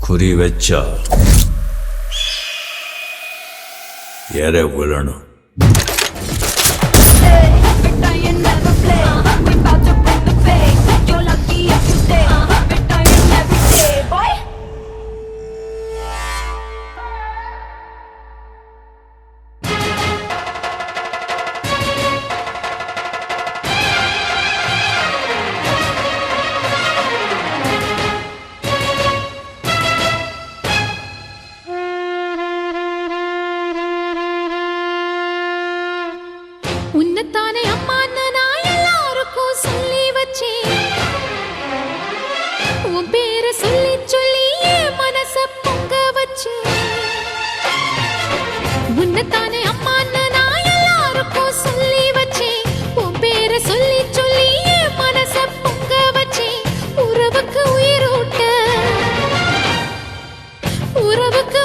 குறி வச்சா ஏற விழணும். உன்னத்தானே அம்மான்னு நான் எல்லாருக்கும் சொல்லி வச்சேன். உன் பேரை சொல்லி சொல்லி என் மனச பொங்க வச்சேன். உன்னத்தானே அம்மான்னு நான் எல்லாருக்கும் சொல்லி வச்சேன். உன் பேரை சொல்லி சொல்லி என் மனச பொங்க வச்சேன். உறவுக்கு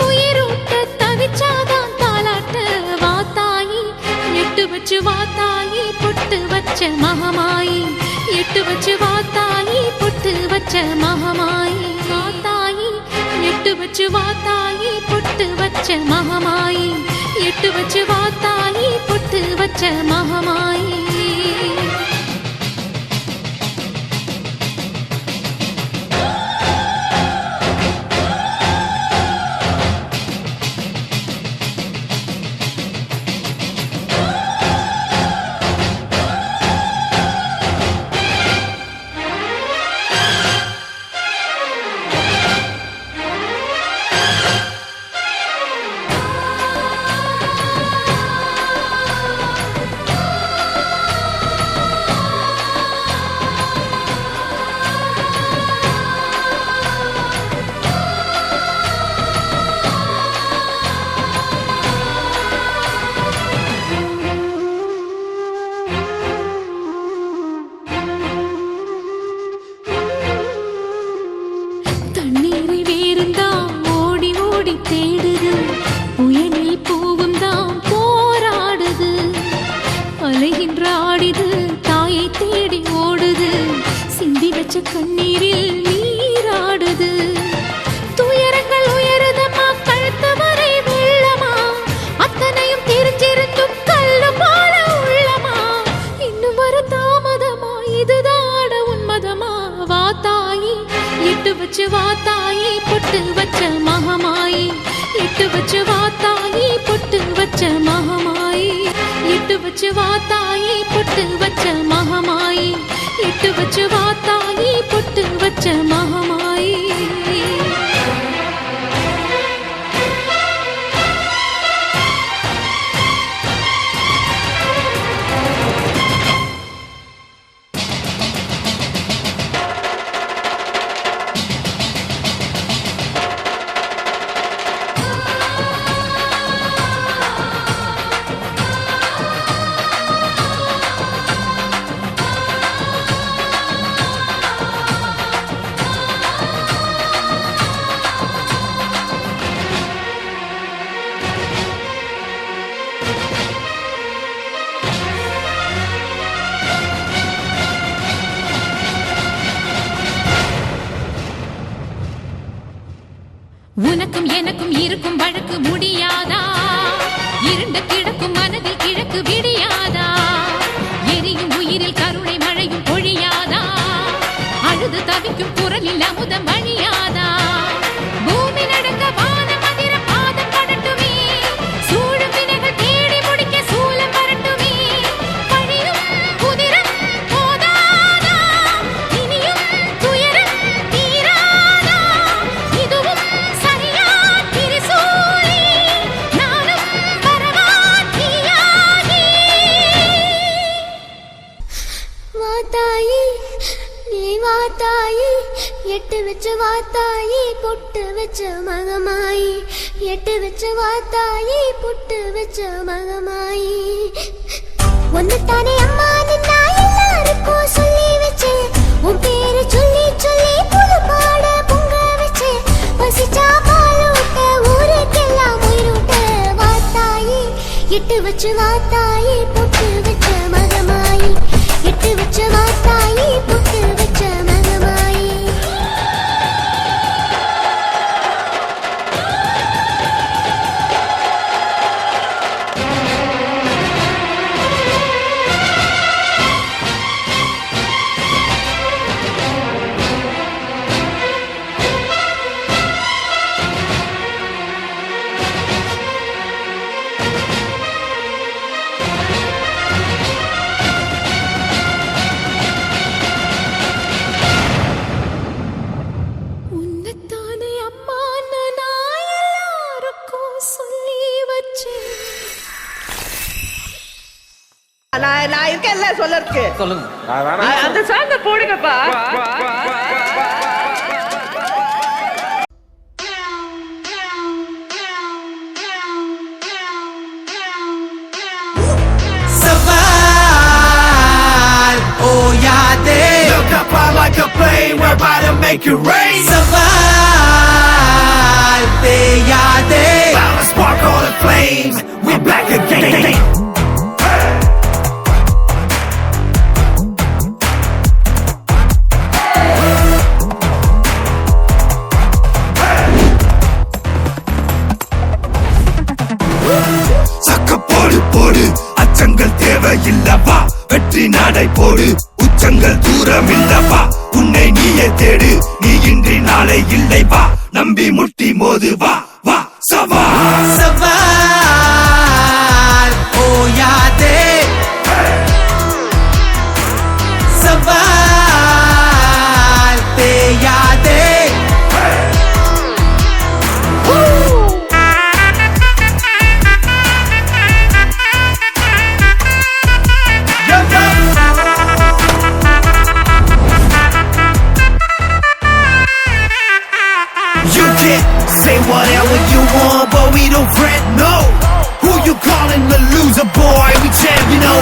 உயிரூட்ட தவிச்சாதான் தாலாட்ட வாத்தாயி எட்டு வச்சு வாத்தாயி பொட்டு வச்ச மகமாயி. எட்டு வச்சு வாத்தாயி பொட்டு வச்ச மகமாயி. வாத்தாயி எட்டு வச்சு வாத்தாயி பொட்டு வச்ச மகமாயி. எட்டு வச்சு வாத்தாயி பொட்டு வச்ச மகமாயி. தண்ணீரை வேறுந்தான் ஓடி ஓடி தேடுது. புயலில் பூவும் தான் போராடுது. அலைகின்ற ஆடிது தாயை தேடி ஓடுது. சிந்தி வச்ச கண்ணீரில் நீராடுது. துயரங்கள் உயருதமா கழுத்து வரை வெள்ளமா. அத்தனையும் தெரிஞ்சிருந்தும் கல்லு போல உள்ளமா. இன்னும் வர தாமதமா இதுதாட உன்மதமா. வாத்தாயி எட்டு வச்சு வாத்தாயி பொட்டு வச்ச மகமாயி. எட்டு வச்சு வாத்தாயி பொட்டு வச்ச மகமாயி. எட்டு வச்சு வாத்தாயி பொட்டு வச்ச மகமாயி. எட்டு வச்சு வாத்தாயி பொட்டு வச்ச மகமாயி. உனக்கும் எனக்கும் இருக்கும் வழக்கு முடியாதா? இருண்ட கிடக்கும் மனதில் கிழக்கு விடியாதா? எரியும் உயிரில் கருணை மழையும் பொழியாதா? அழுது தவிக்கும் குரலில் அமுதம் வழியாதா? பூமி நடக்க வானம் அதிர பாதம் படட்டுமே. சூழும் வினைகள் தேடி முடிக்க சூலம் வரட்டுமே. பழியும் குதிரம் போதாதா? இனியும் துயரம் தீராதா? இதுவும் சரியா திரிசூலி? நானும் வரவா தீயாகி? வாத்தாயி நீ வாத்தாயி எட்டு வச்சு வாத்தாயி பொட்டு வச்ச மகமாயி. எட்டு வச்சு வாத்தாயி பொட்டு வச்ச மகமாயி. ஒன்னுத்தானே அம்மா நின்னா எல்லாருக்கும் சொல்லி வச்சேன். உன் பேரு சொல்லி சொல்லி புது பாட பொங்க வச்சேன். பசிச்சா பால் ஊட்ட ஊருக்கெல்லாம் உயிரூட்ட. வாத்தாயி எட்டு வச்சு வாத்தாயி பொட்டு வச்ச மகமாயி. எட்டு வச்சு வாத்தாயி பொட்டு வச்ச மகமாயி. நான் இருக்கேன்ல சொல்லறதுக்கு. சொல்லுங்க. அந்த சாங்க போடுங்கப்பா. Like a plane, we're about to make it rain. Let's spark all the flames. We're back again. சக்க போடு போடு அச்சங்கள் தேவையில்லவா வெற்றி நடை போடு உச்சங்கள் தூரம் இல்லவா உன்னை நீயே தேடு நீ இன்றி நாளை இல்லை வா நம்பி முட்டி மோது வா வா சவால் சவால் ஓயாதே சவால் தேயாதே Say whatever you want, but we don't fret, no. Who you calling the loser, boy? We champ, you know.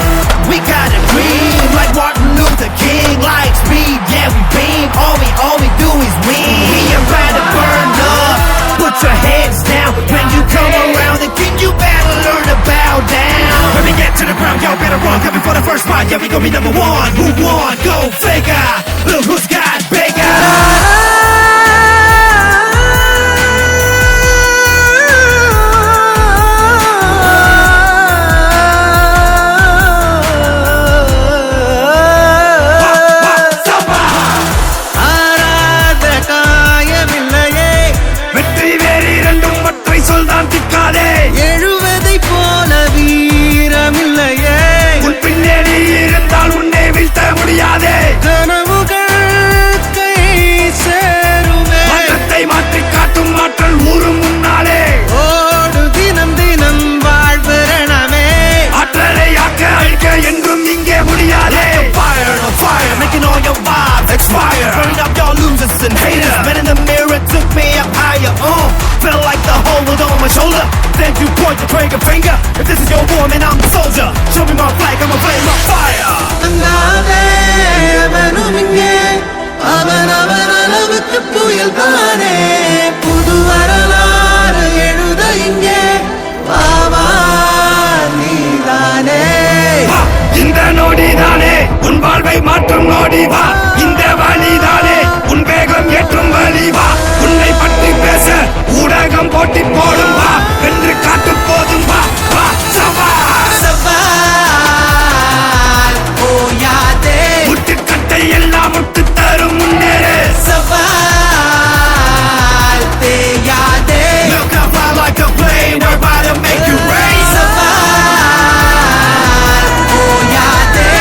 We got a dream, like Martin Luther King. Like speed, yeah, we beam. All we do is win. We about to burn up. Put your heads down. When you come around the king, you better learn to bow down. When we get to the ground, y'all better run. Coming for the first spot, yeah, we gon' be number one. Who won? Go figure. Look who's got bigger. எழுவதை போல வீரமில்லையே உன் பின்னணி இருந்தால் உன்னை வீழ்த்த முடியாதே கனவுகள் கை சேருமே மாற்றத்தை மாற்றி காட்டும் மாற்றல் ஊரும் முன்னாலே ஓடு தினம் தினம் வாழ்விரணமே ஆற்றலை ஆக்க அழிக்க என்றும் இங்கே முடியாதே fire on fire making all your vibes expire burning up your losers and haters men in the mirror took me up higher felt like the whole world on my shoulder then you point the trigger finger if this is your war man I'm the soldier show me my flag I'm a flame on fire அங்காதே அவனும் இங்கே அவன் அளவுக்கு புயல் தானே புது வரலாறு எழுத இங்கே வாவா நீதானே இந்த நொடிதானே உன் வாழ்வை மாற்றும் நொடி வா இந்த வழிதானே உன் வேகம் ஏற்றும் வழி வா உன்னை பற்றி பேச ஊடகம் போட்டி போடும் வா என்று காட்டு போதும் வா வா சவால் சவால் ஓயாதே முட்டுக்கட்டை எல்லாம் முட்டு தரும் முன்னேறு சவால் தேயாதே Look up fly like a plane we're about to make you rain சவால் ஓயாதே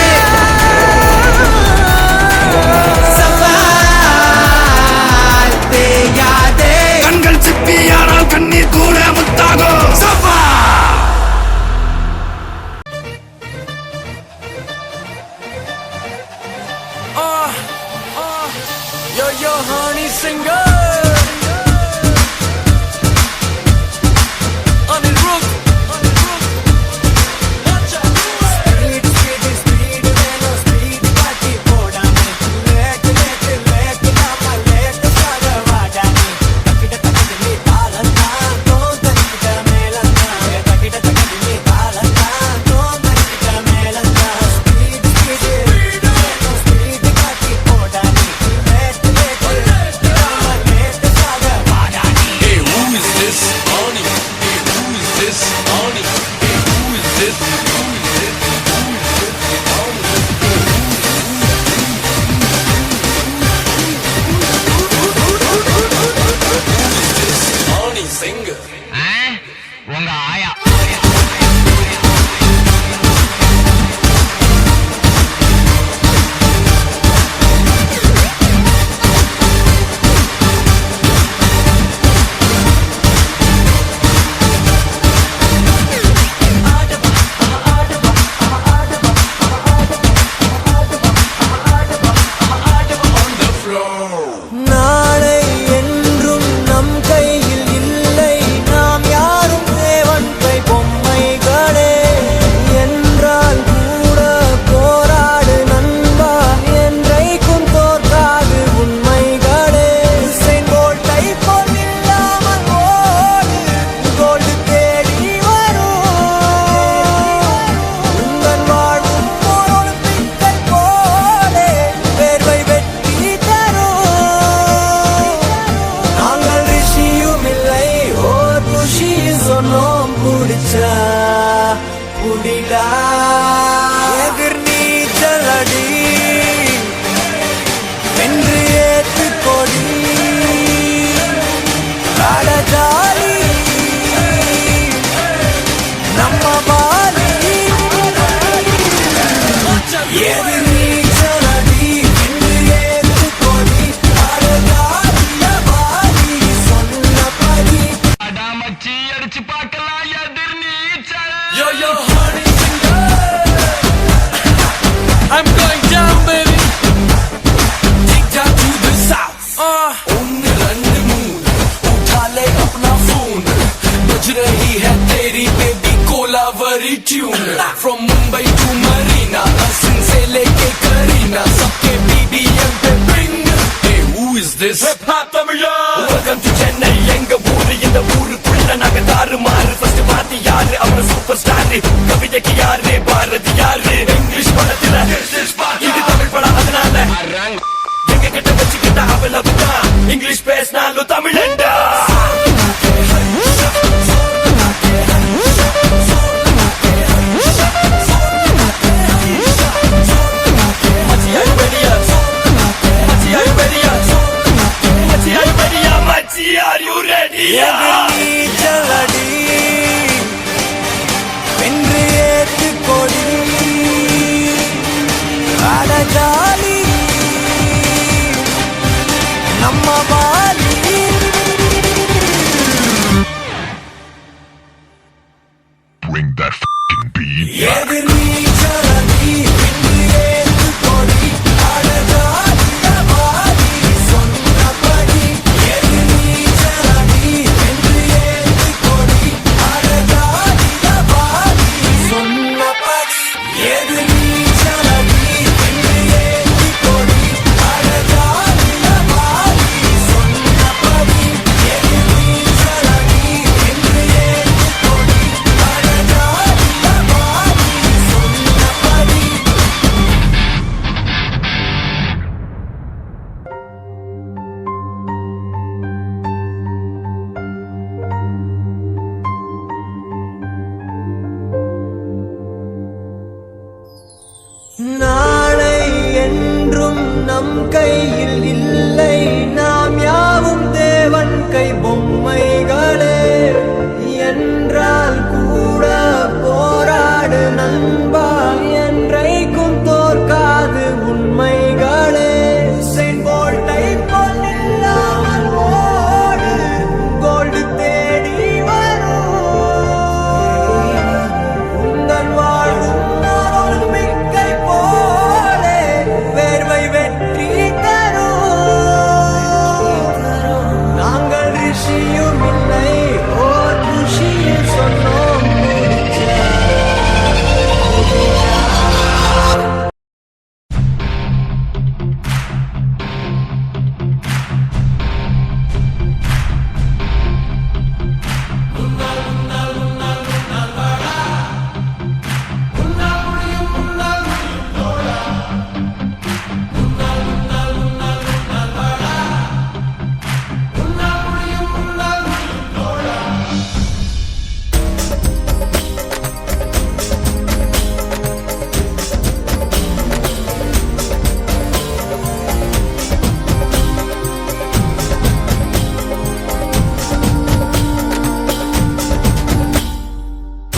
சவால் தேயாதே கண்கள் சிப்பியானால் கண்ணீர் கூட முத்தாகும் சவால் Yo, honey, singer. On the roof. Watch out. Speed, velo, speed, party, podame. Let, nama, let, sagavadani. Takida, talanta, tondita, melanta. Takida, talanta, tondita, melanta. Speed, velo, speed, party, podame. Let, nama, நீச்சலடி வென்று ஏத்து கொடி அடஜாலி நம்ம poly எது நீச்சலடி வென்று ஏத்து கொடி அடஜாலிய poly சொன்னபடி அடாமச்சி அடிச்சு பார்க்கலாம் எதிர் நீச்சல். Yo, yo, honey, I'm going down, baby. take that to the south. Only रंग मूड उठा ले अपना फोन बज रही है तेरी baby Kolaveri tune From Mumbai to Marina Hasan से लेके करीना सबके BBM पे bring Hey, who is this? Hip hop Tamila. Welcome to Chennai எங்க ஊரு இந்த ஊருக்குள்ள நாங்க தாறுமாறு ஃபர்ஸ்ட் பார்த்து யாரு அவன சூப்பர் ஸ்டார் கவிதைக்கு யாரு பாரதி யாரு இங்கிலீஷ் படத்துல இது தமிழ் படம் அதனால எங்க கிட்ட வச்சுக்கிட்ட அவளவுதான் இங்கிலீஷ் பேசினாலும் தமிழண்டா Are you ready? நீச்சலடி வென்று ஏத்து கொடி அடஜாலி நம்ம poly Bring that f***ing beat. எது நீச்சலடி வென்று ஏத்து கொடி அடஜாலிய பாலி சொன்னபடி எது நீச்சலடி வென்று ஏத்து கொடி அடஜாலிய பாலி சொன்னபடி எது நீச்சலடி வென்று ஏத்து கொடி அடஜாலிய பாலி சொன்னபடி எது நீச்சலடி வென்று ஏத்து கொடி அடஜாலிய பாலி சொன்னபடி நாளை என்றும் நம் கையில் இல்லை நாம் யாவும் தேவன் கை பொம்மைகளே என்றால் கூட போராடு நண்பா என்றைக்கும் தோற்காது உண்மைகளே செயின்ட் போல்ட்டை போல் இல்லாமல் ஓடு கோல்டு தேடி வரும் உந்தன் வாழும் ஒலிம்பிக்கை போலே வேர்வை வெற்றி தரும் நாங்கள் ரிஷியும் இல்லை ஓர் குஷியில் சொன்னோம் முடிச்ச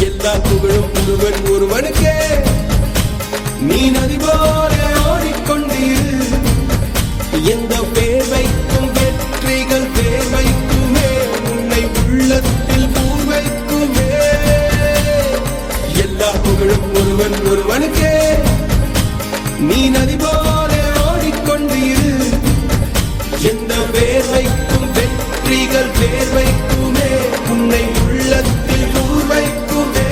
எல்லா புகழும் ஒருவன் ஒருவனுக்கே நீ நதி போல ஓடிக்கொண்டீர் எந்த பேர் வைக்கும் வெற்றிகள் பேர் வைக்குமே உன்னை உள்ளத்தில் பூர் வைக்குமே எல்லா புகழும் ஒருவன் ஒருவனுக்கே நீ நதி போல ஓடிக்கொண்டீர் எந்த பேர் வைக்கும் வெற்றிகள் பேர் வைக்குமே உன்னை உள்ளத்தில் பூர் வைக்குமே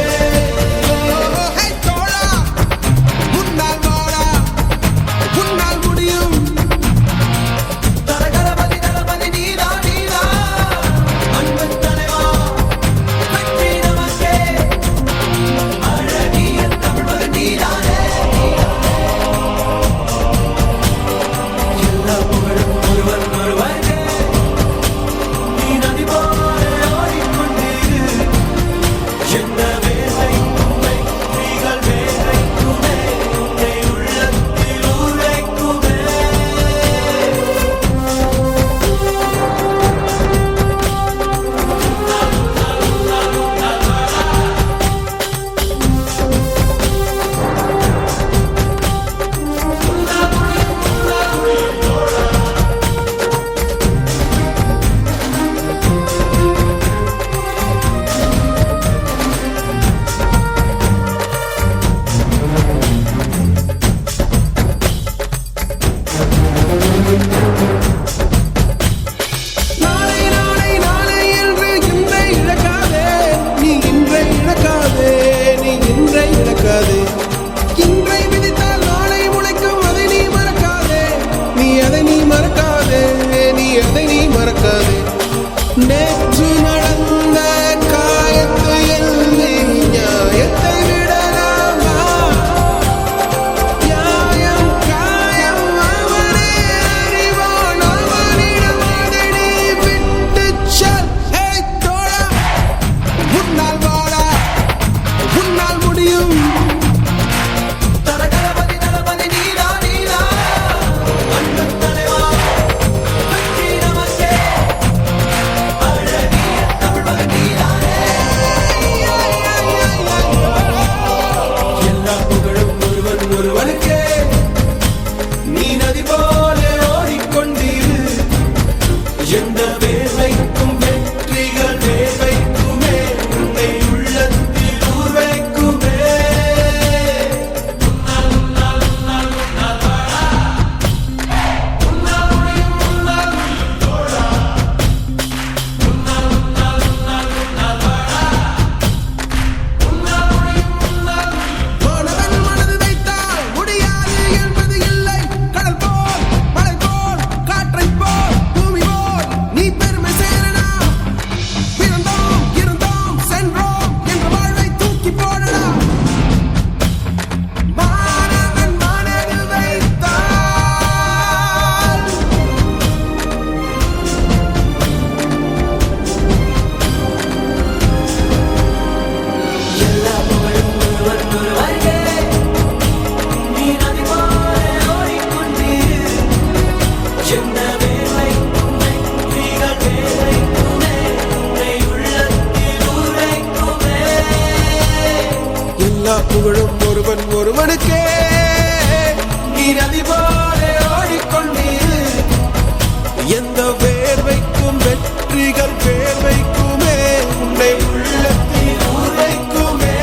முன்னால் வாடா உன்னால் முடியும் தரகரபதி தளபதி நீரா நீரா அன்பு தலைவா வெற்றி நமக்கே அழகிய தமிழ் நீரானே எல்லா புகழும் ஒருவன் ஒருவனே நீ நதி போல ஓடிக்கொண்டீர் இவன் ஒருவனுக்கே நீ நதி போல ஓடிக்கொண்டீர் எந்த வேர்வைக்கும் வெற்றிகள் வேர்வைக்குமே உன்னை உள்ளத்தில் உரைக்குமே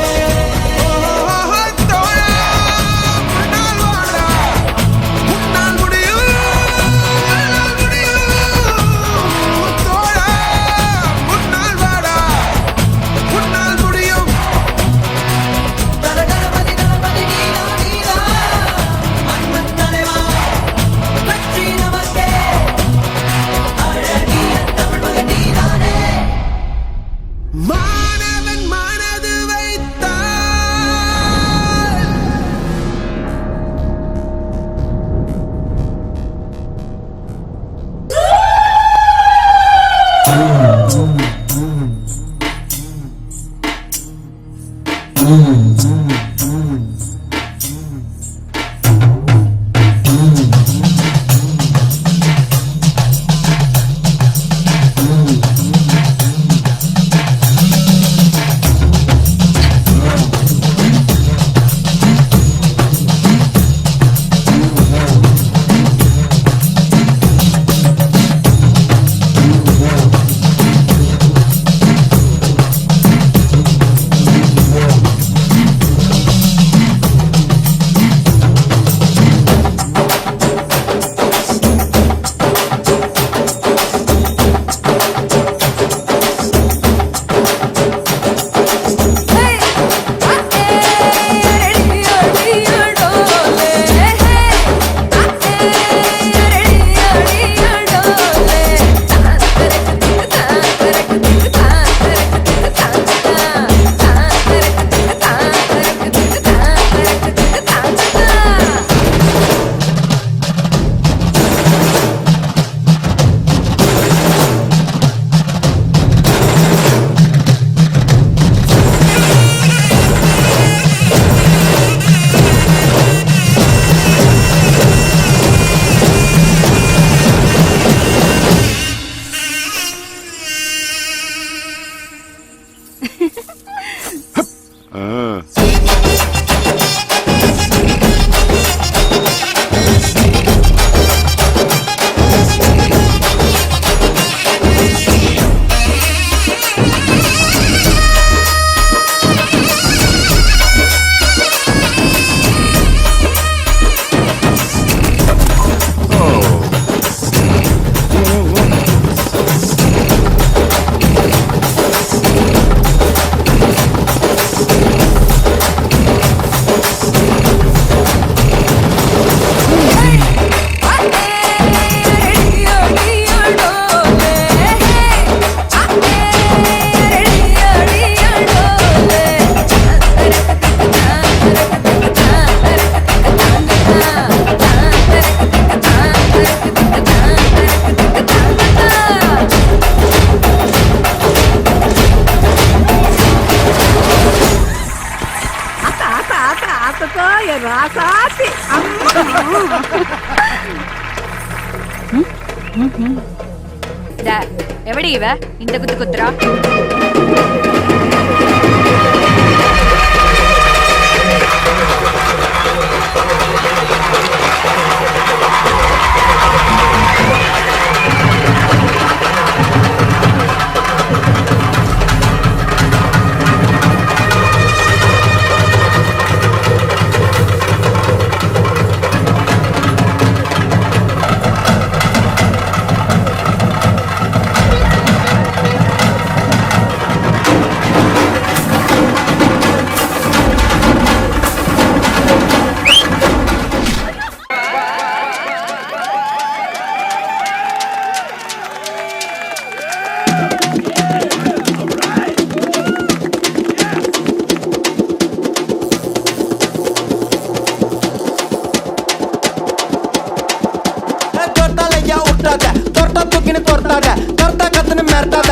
மாணவன் மனது வைத்தால் ராசாத்தி எவடி இவ இந்த குத்து குத்துறா?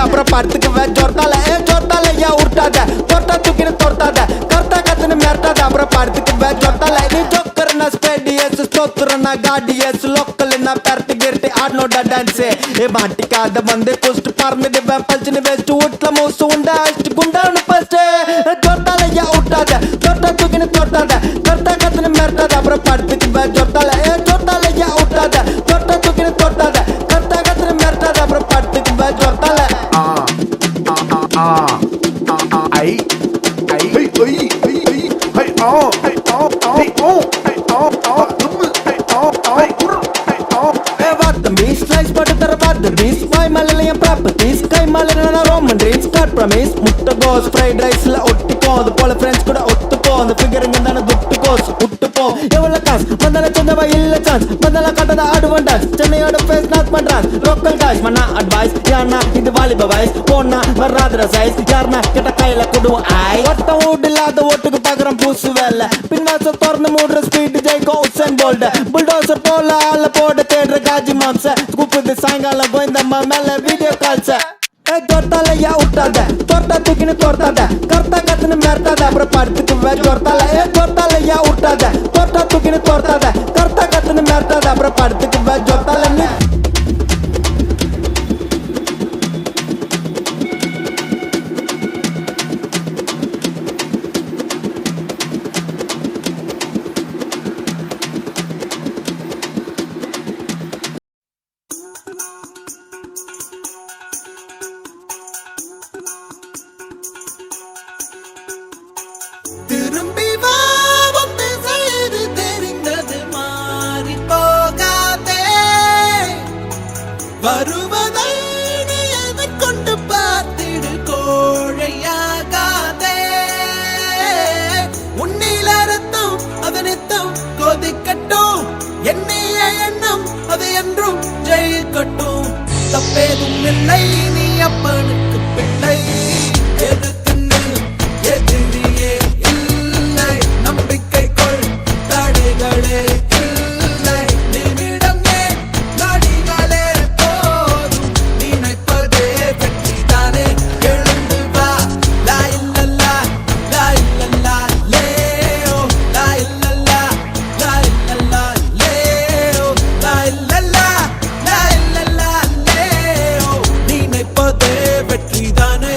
அப்புறம் படுத்துக்கு ஜொர்த்தால ஜொர்த்தால ஐயா உருட்டாத தொட்டா தூக்கின்னு தொட்டாத கர்த்தா கத்துன்னு மிரட்டாத அப்புறம் படுத்துக்கு ஜொர்த்தால நீ ஜோக்கர்னா ஸ்டேடியஸ் ஸ்தோத்திரனா காடியஸ் லோக்கல்னா பெரட்டி கிரட்டி ஆடனோட டான்ஸ் ஏ மாட்டிக்காத வந்து குஸ்ட் பறந்துடுவேன் பல்ச்சுன்னு வெஸ்ட் வீட்டுல மூசு உண்டா அடிச்சு குண்டான்னு ஃபர்ஸ்ட் ஜொர்த்தால ஐயா உருட்டாத தொட்டா தூக்கின்னு தொட்டாத படுத்துக்குவேன் ஜொட்டால ஜொட்டால ஏன் விட்டாத தொட்ட தூக்கின்னு தொட்டாத கத்த கத்துன்னு மிரட்டாத அப்புறம் படுத்துக்குவேன் ஜொட்டால ஐ ஐ ஐ ஐ ஐ ஐ ஆ ஐ ஆ ஐ ஓ ஐ ஆ ஆ ஐ ஸ்லைஸ் போட்டு தர பார்த்து பீஸ் வாய் மலையிலையும் ப்ராப்பர்ட்டிஸ் கை மலையில ரோமன் ட்ரீம்ஸ் காட் ப்ரமிஸ் முட்டை கோஸ் ஃப்ரைட் ரைஸ்ல ஒட்டிக்கோ அது போல ஃப்ரெண்ட்ஸ் கூட ஒத்துப்போ அந்த ஃபிகருங்க தானே துட்டு கோஸ் விட்டுப்போ எவ்வளவு காசு வந்தால சொந்தவா இல்ல சான்ஸ் வந்தால காட்டத ஆடுவன் டான்ஸ் சென்னையோட ஃபேஸ் நாட் பண்றான் லோக்கல் காய்ஸ் மண்ணா அட்வைஸ் யாருனா இது வாலிப வயசு போனா வராதுற சைஸ் யாருனா கிட்ட கையில கொடுவோம் ஐ ஒட்டம் வீடு இல்லாத ஓட்டுக்கு பாக்குறோம் பூசு வேலை பின்வாச திறந்து மூடுற ஸ்பீட் ஜெய்கோ உசன் போல்ட புல்டோசர் போல ஆள போட தேடுற காஜி மாம்ச கூப்பிட்டு சாயங்காலம் கோயந்தம்மா மேல வீடியோ கால்ஸ ஜொட்டால யா விட்டாத தொட்டா தூக்கின்னு தொட்டாத கர்த்தா கத்துன்னு மிரட்டாத அப்புறம் படுத்துக்குவேன் ஜொட்டால ஜொட்டால யா விட்டாத தொட்டா தூக்கின்னு தொட்டாத கர்த்தா கத்துன்னு மிரட்டாத அப்புறம் படுத்துக்குவேன் ஜொட்டால திரும்பி வா வந்து செய்து தெரிந்தது மாறி போகாதே வருவதை நீ அதை கொண்டு பார்த்திடு கோழையாகாதே உன்னில் அறுத்தும் அதனித்தும் கொதிக்கட்டும் எண்ணிய எண்ணம் அது என்றும் ஜெயிக்கட்டும் தப்பேதும் இல்லை நீ அப்பனுக்கு பிள்ளை எதுக்குன்னு எதிரியே இல்லை நம்பிக்கை கொள் தடைகளே இல்லை நிமிடம் ஏன் நடிகளே போதும் நினைப்பதே வெற்றிதானே எழுந்து வா லா இல்லல்லா லா இல்லல்லா லேயோ லா இல்லல்லா லா இல்லல்லா லேயோ லா இல்லல்லா லா இல்லல்லா லேயோ நினைப்பதே வெற்றிதானே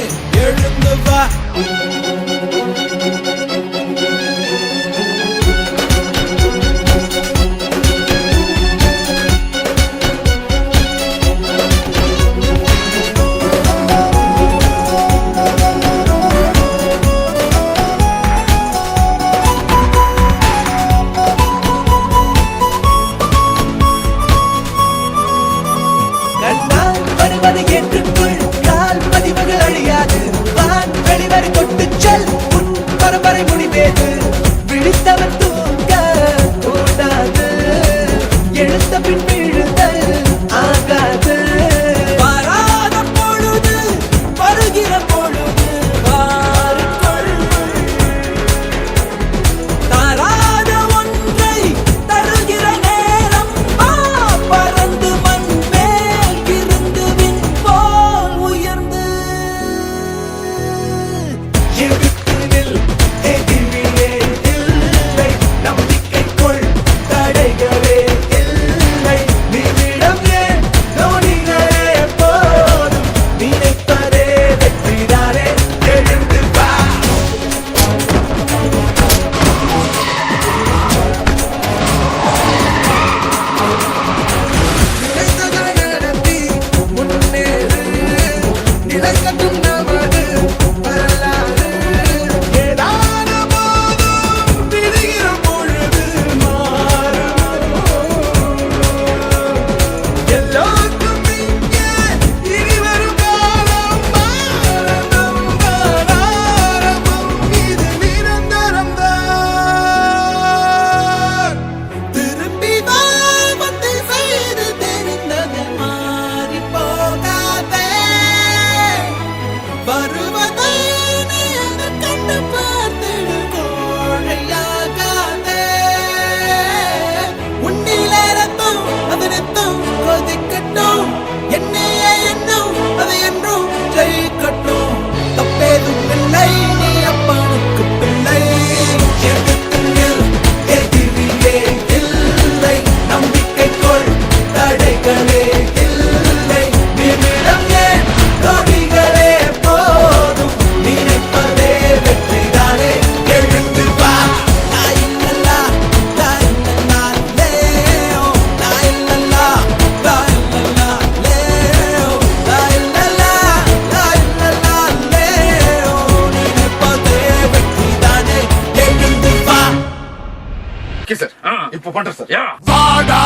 இப்ப பண்றேன் சார். வாடா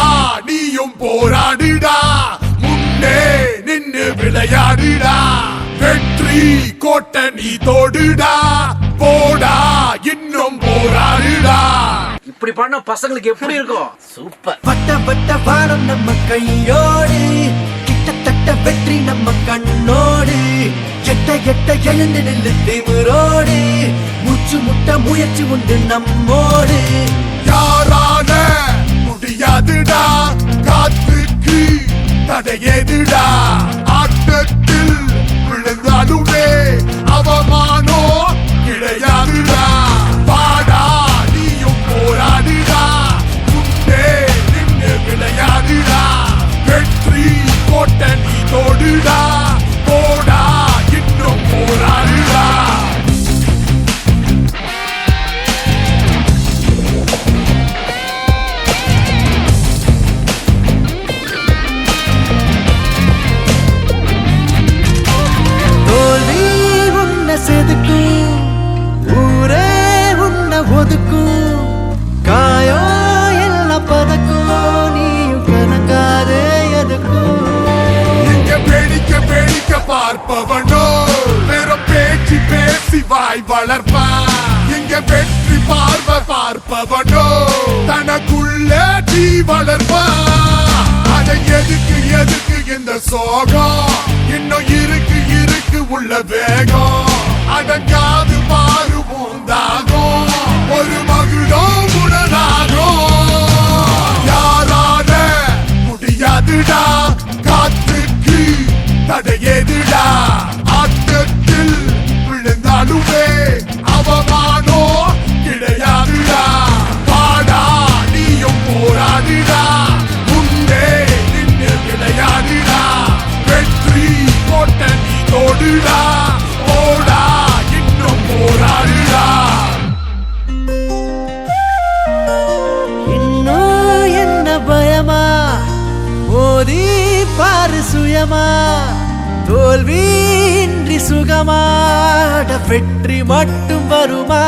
நீயும் போராடுடா, முன்னே நின்னு விளையாடுடா, வெற்றி கோட்டை நீ தோடுடா, போடா இன்னும் போராடுடா. இப்படி பண்ண பசங்களுக்கு எப்படி இருக்கும்? சூப்பர். வட்ட வட்ட வானம் நம்ம கையோடு, கிட்டத்தட்ட வெற்றி நம்ம கண்ணோடு, எட்ட எட்ட எழுந்து நில்லு திமிரோடு, மூச்சு முட்ட முயற்சி உண்டு நம்மோடு. யாரால முடியாதுடா, காத்துக்கு தடையேதுடா, ஆட்டத்தில் விழுந்தாலுமே அவமானோ கிடையாதுடா. வாடா நீயும் போராடுடா, முன்னே நின்று விளையாடுடா, வெற்றி கோட்டை நீ தோடுடா, போடா இன்னும் போராடுடா. தோல்வி உன்னை செதுக்கும், ஊரே உன்னை ஒதுக்கும், காயோ எல்லாம் பதக்கும், நீயும் கணங்காதே எதுக்கும். இங்க வேடிக்கை வேடிக்கை பார்ப்பவனோ வெறும் பேச்சு பேசி வாய் வளர்ப்பான். இங்க வெற்றி பார்வை பார்ப்பவனோ தனக்குள்ள தீ வளர்ப்பான். அட எதுக்கு எதுக்கு இந்த சோகம், இன்னும் இருக்கு இருக்கு உள்ள வேகம், அடங்காது மாறுவோம் தாகம், ஒரு மகுடோ உடனாகும். யாரால முடியாதுடா, காத்துக்கு தடையேதுடா, ஆட்டத்தில் விழுந்தாலுமே அவமானோ கிடையாதுடா. வாடா நீயும் போராடுடா, முன்னே நின்று விளையாடுடா, வெற்றி கோட்டை நீ தோடுடா, போடா இன்னும் போராடுடா. இன்னும் என்ன பயமா, மோதி பாரு சுயமா, தோல்வியின்றி சுகமா, வெற்றி மட்டும் வருமா.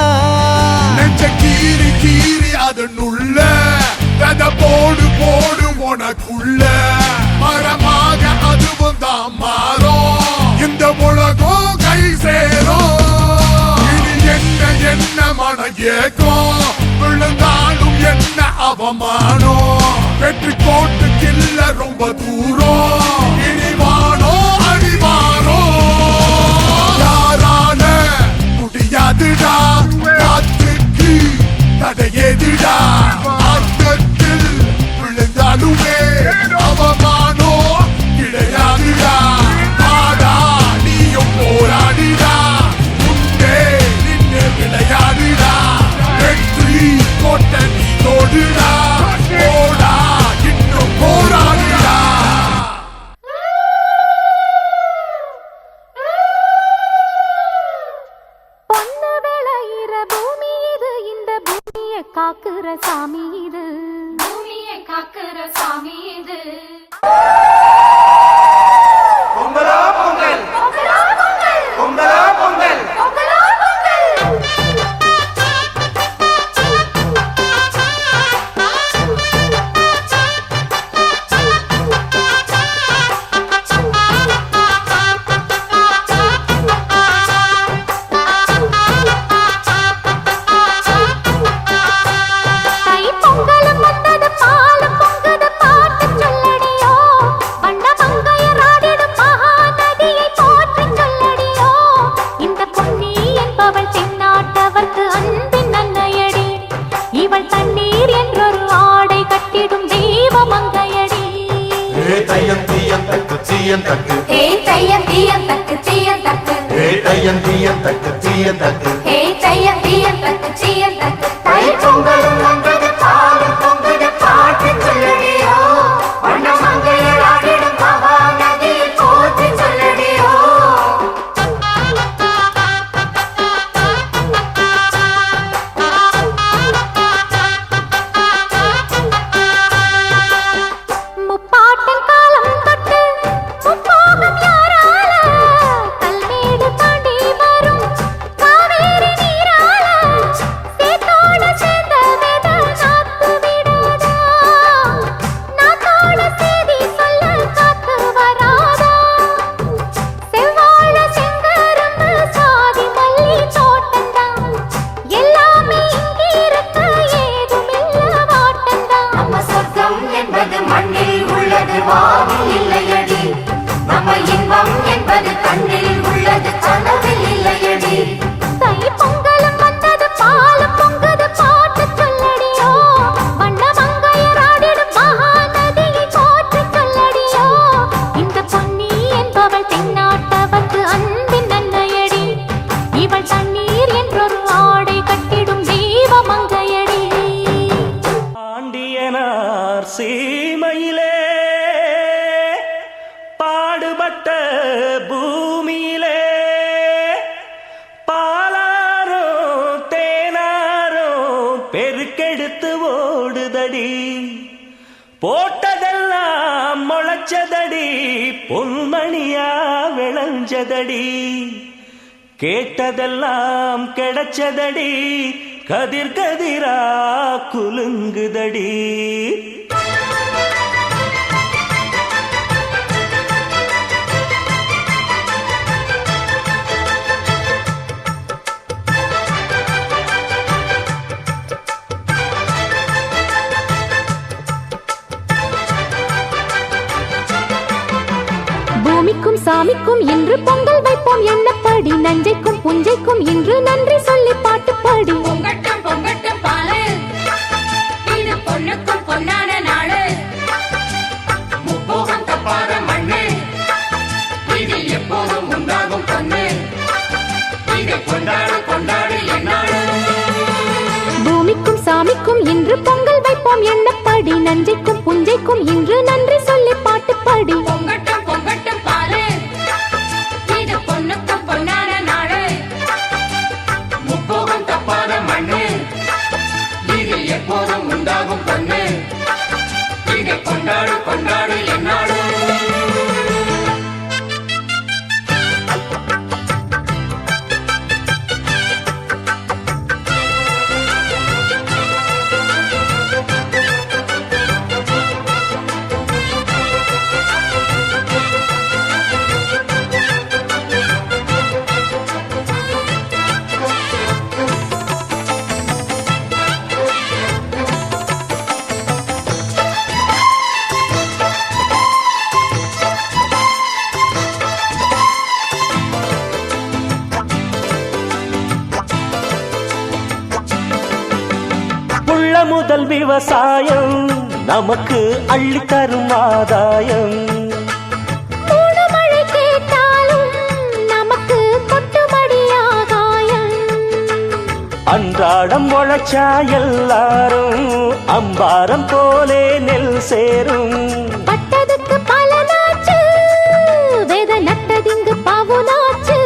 நெஞ்ச கீறி கீறி அதனுள்ள கதை போடு போடு உனக்குள்ள, மரமாக அதுவும் தான் மாறும், இந்த உலகம் கை சேரும். இனி என்ன என்ன மன ஏக்கம், விழுந்தாலும் என்ன அவமானம், வெற்றி கோட்டு கில்ல ரொம்ப தூரம், இனி வானோ அடிவாரோ. யாரால முடியாதுடா, காத்துக்கு தடையேதுடா, ஆட்டத்தில் விழுந்தாலுமே அவமானோ கிடையாதுடா. வாடா நீயும் போராடுடா, முன்னே நின்று விளையாடுடா, வெற்றி கோட்டை நீ தோடுடா, போடா இன்னும் போராடுடா. பொண்ணு விளையிற பூமி இது, இந்த பூமியை காக்குற சாமி இது, பூமியை காக்குற சாமி இது. பொங்கலோ பொங்கல், பொங்கலோ பொங்கல், பொங்கலோ பொங்கல். பொங்கலோ பொங்கல். தை பொங்கலும் வந்தது, பாலும் பொங்குது, பாட்டு சொல்லடியோ, வண்ண மங்கையராடிடும் மகாநதியை போற்றி சொல்லடியோ. இந்த பொன்னி என்பவள் தென்னாட்டவர்க்கு அன்பின் அன்னையடி, இவள் தண்ணீர் என்றொரு ஆடை கட்டிடும் தெய்வ மங்கையடி. தையம் தீயம் தக்கு தீயம் தக்கு, ஹே தையம் தீயம் தக்கு தீயம் தக்கு, தையம் தீயம் தக்கு தீயம் தக்கு. ஹே தையம் தீயம் தக்கு தீயம் தக்கு. தை பொங்கலும் வந்தது, பாலும் பொங்குது, பாட்டு சொல்லடியோ, வண்ண மங்கையராடிடும் மகாநதியை போற்றி சொல்லடியோ. முப்பாட்டின் காலம் தொட்டு முப்போகம் யாரால, கல்மேடு தாண்டி வரும் காவேரி நீரால, சேத்தோட சேர்ந்த விதை சீமையிலே பாடுபட்ட பூமியிலே பாலாரோ தேனாரோ பெருக்கெடுத்து ஓடுதடி போட்டதெல்லாம் முளைச்சதடி பொன்மணியா விளைஞ்சதடி கேட்டதெல்லாம் கிடைச்சதடி கதிர் கதிரா குலுங்குதடி பூமிக்கும் சாமிக்கும் இன்று பொங்கல் வைப்போம் எண்ணப்படி நஞ்சைக்கும் புஞ்சைக்கும் இன்று நன்றி சொல்லி பாட்டு பாடி பொங்கட்டும் பொங்கட்டும் பாலு இது பொண்ணுக்கும் பொன்னான நாடு முப்போகம் தப்பாத மண்ணு இது எப்போதும் உண்டாகும் பொண்ணு இதை கொண்டாடு கொண்டாடு என்னாடு பூமிக்கும் சாமிக்கும் இன்று பொங்கல் வைப்போம் எண்ணப்படி நஞ்சைக்கும் புஞ்சைக்கும் இன்று நன்றி சொல்லி பாட்டு பாடி பொங்கட்டும் பொங்கட்டும் பாலு இது பொண்ணுக்கும் பொன்னான நாடு முப்போகம் தப்பாத மண்ணு இது எப்போதும் உண்டாகும் பொண்ணு இதை கொண்டாடு கொண்டாடு என்னாடு புள்ள முதல் விவசாயம் நமக்கு அள்ளித்தரும் ஆதாயம் மூணு மழை கேட்டாலும் நமக்கு கொட்டுமடி ஆகாயம் அன்றாடம் உழைச்சா எல்லாரும் அம்பாரம் போலே நெல் சேரும் பட்டதுக்கு பலனாச்சு வேத நட்டதிங்கு பாவுனாச்சு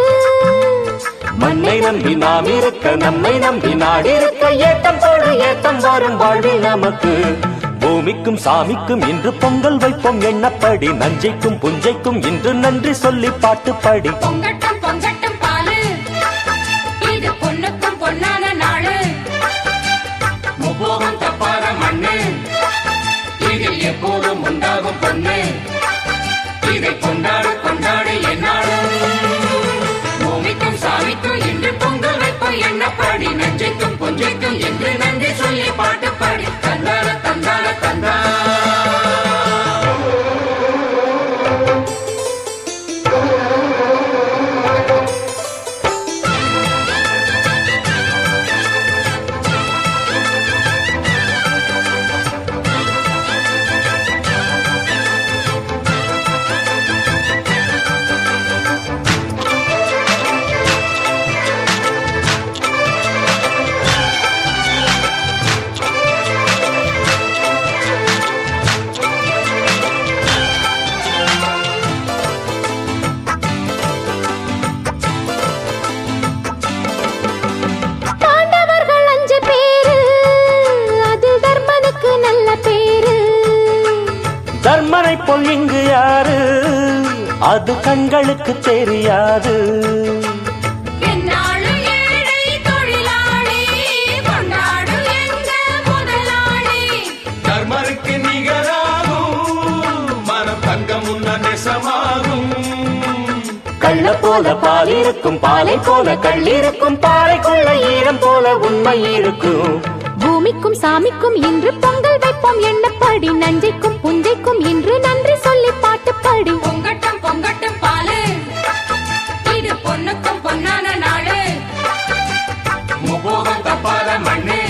மண்ணை நம்பி நாம் இருக்க நம்மை நம்பி நாடிருக்க ஏத்தம் போடு ஏத்தம் வரும் வாழ்வில் நமக்கு பூமிக்கும் சாமிக்கும் இன்று பொங்கல் வைப்போம் எண்ணப்படி நஞ்சைக்கும் புஞ்சைக்கும் இன்று நன்றி சொல்லி பாட்டு பாடி பொங்கட்டும் பொங்கட்டும் பாலு இது பொண்ணுக்கும் பொன்னான நாடு முப்போகம் தப்பாத மண்ணு இதில் எப்போதும் உண்டாகும் பொண்ணு இதை கொண்டாடு கொண்டாடு என்னாடு பூமிக்கும் சாமிக்கும் இன்று பொங்கல் வைப்போம் எண்ணப்படி நஞ்சைக்கும் பொஞ்சைக்கும் என்று நன்றி சொல்லி பாட்டு பாடி தந்தால தந்தால தந்தா பாண்டவர்கள் 5 பேரு அது தர்மனுக்கு நல்ல பேரு தர்மனை போல் இங்கு யாரு அது கண்களுக்கு தெரியாது என்னாலும் ஏழை தொழிலாளி கொண்டாடு எங்க முதலாளி தர்மருக்கு நிகராகும் மனம் தங்கம் முன்ன நெசமாகும் கள்ள போல பால் இருக்கும் பாலை போல கள்ளிருக்கும் பாறைக்குள்ள ஈரம் போல உண்மை இருக்கும் பூமிக்கும் சாமிக்கும் இன்று பொங்கல் வைப்போம் எண்ணப்படி நஞ்சைக்கும் புஞ்சைக்கும் இன்று நன்றி சொல்லி பாட்டு பாடி பொங்கட்டும் பொங்கட்டும் பாலு இது பொண்ணுக்கும் பொன்னான நாடு முப்போகம் தப்பாத மண்ணு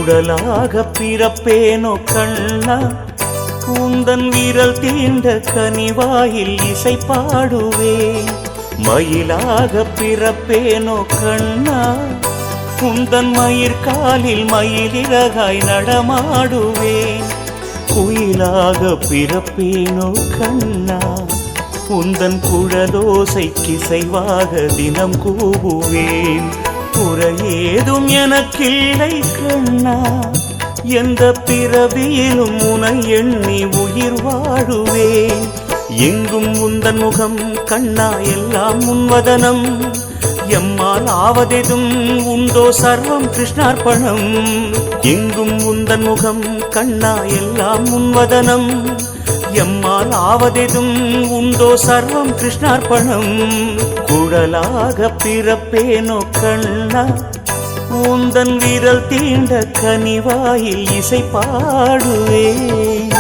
குடலாக பிறப்பேனோ கண்ணா உந்தன் விரல் தீண்ட கனிவாயில் இசை பாடுவேன் மயிலாக பிறப்பேனோ கண்ணா உந்தன் மயிர்காலில் மயிலிறகாய் நடமாடுவேன் குயிலாக பிறப்பேனோ கண்ணா உந்தன் குழலோசைக்கிசைவாக தினம் கூவுவேன் குறையேதும் எனக்கில்லை கண்ணா எந்த பிறவியிலும் உனை எண்ணி உயிர் வாழுவேன் எங்கும் உந்தன் முகம் கண்ணா எல்லாம் உன்வதனம் எம்மால் ஆவதெதும் உண்டோ சர்வம் கிருஷ்ணார்ப்பணம் எங்கும் உந்தன் முகம் கண்ணா எல்லாம் உன்வதனம் எம்மால் ஆவதெதும் உண்டோ சர்வம் கிருஷ்ணார்ப்பணம் குழலாக பிறப்பேனோ கண்ணா உந்தன் விரல் தீண்ட கனிவாயில் இசை பாடுவேன்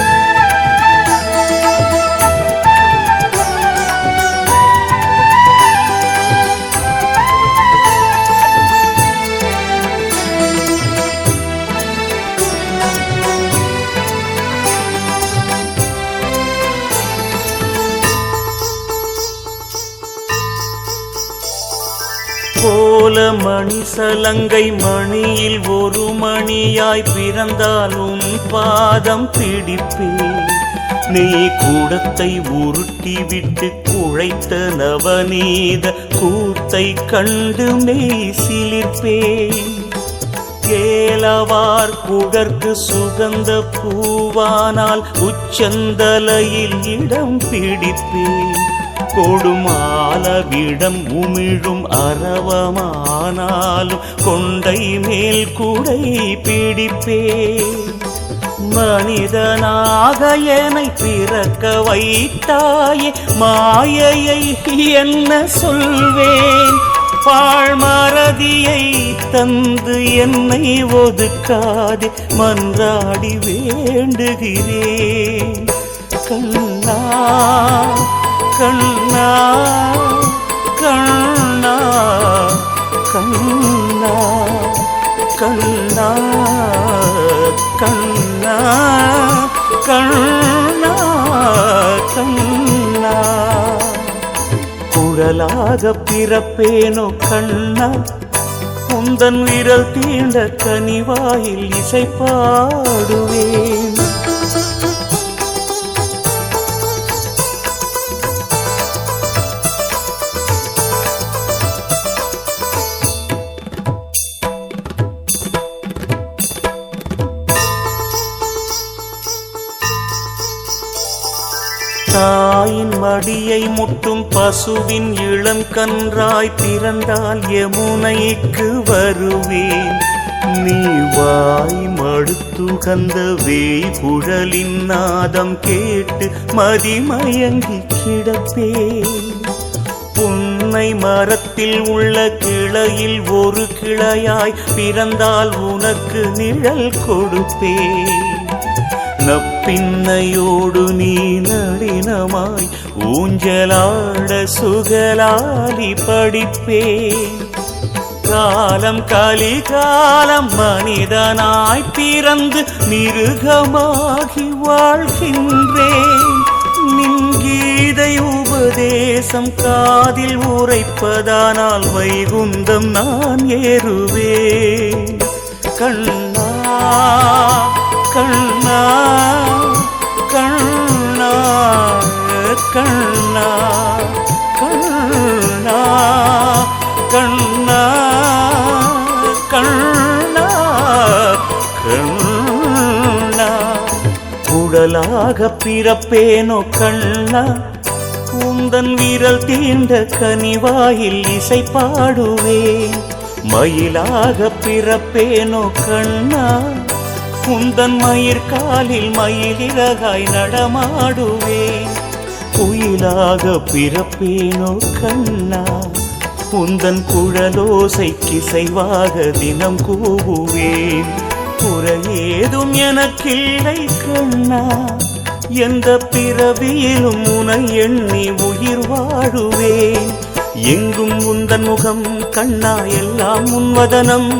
போல மணி சலங்கை மணியில் ஒரு மணியாய் பிறந்தால் உன் பாதம் பிடிப்பேன் நீ கூடத்தை உருட்டி விட்டு குழைத்த நவநீத கூத்தை கண்டு மெய் சிலிர்ப்பேன் கேளவார் குடற்கு சுகந்த பூவானால் உச்சந்தலையில் இடம் பிடிப்பேன் கொடுமாலவிடம் உமிழும் அரவமானாலும் கொண்டை மேல் கூடை பிடிப்பே மனிதனாக என்னை பிறக்க வைத்தாயே மாயையை என்ன சொல்வேன் பாழ்மறதியை தந்து என்னை ஒதுக்காதே மன்றாடி வேண்டுகிறேன் கண்ணா கண்ணா கண்ணா கண்ணா கண்ணா கண்ணா கண்ணா கண்ணா குழலாக பிறப்பேனோ கண்ணா உந்தன் விரல் தீண்ட கனிவாயில் இசை பாடுவேன் தாயின் மடியை முட்டும் பசுவின் இளம் கன்றாய் பிறந்தால் யமுனைக்கு வருவேன் நீ வாய் மடுத்துகந்த வேய்குழலின் நாதம் கேட்டு மதிமயங்கி கிடப்பேன் புன்னை மரத்தில் உள்ள கிளையில் ஒரு கிளையாய் பிறந்தால் உனக்கு நிழல் கொடுப்பேன் நப்பின்னையோடு நீ நளினமாய் ஊஞ்சலாட சுகலாலி படிப்பேன் காலம் கலிகாலம் மனிதனாய் பிறந்து மிருகமாகி வாழ்கின்றேன் நின் கீதை உபதேசம் காதில் உரைப்பதானால் வைகுந்தம் நான் ஏறுவேன் கண்ணா கண்ணா கண்ணா கண்ணா கண்ணா கண்ணா கண்ணா கண்ணா குழலாக பிறப்பேனோ கண்ணா உந்தன் விரல் தீண்ட கனிவாயில் இசை பாடுவேன் மயிலாக பிறப்பேனோ கண்ணா உந்தன் மயிர்காலில் மயிலிறகாய் நடமாடுவேன் குயிலாக பிறப்பேனோ கண்ணா உந்தன் குழலோசைக்கிசைவாக தினம் கூவுவேன் குறையேதும் எனக்கில்லை கண்ணா எந்த பிறவியிலும் உனை எண்ணி உயிர் வாழுவேன் எங்கும் உந்தன் முகம் கண்ணா எல்லாம் உன்வதனம்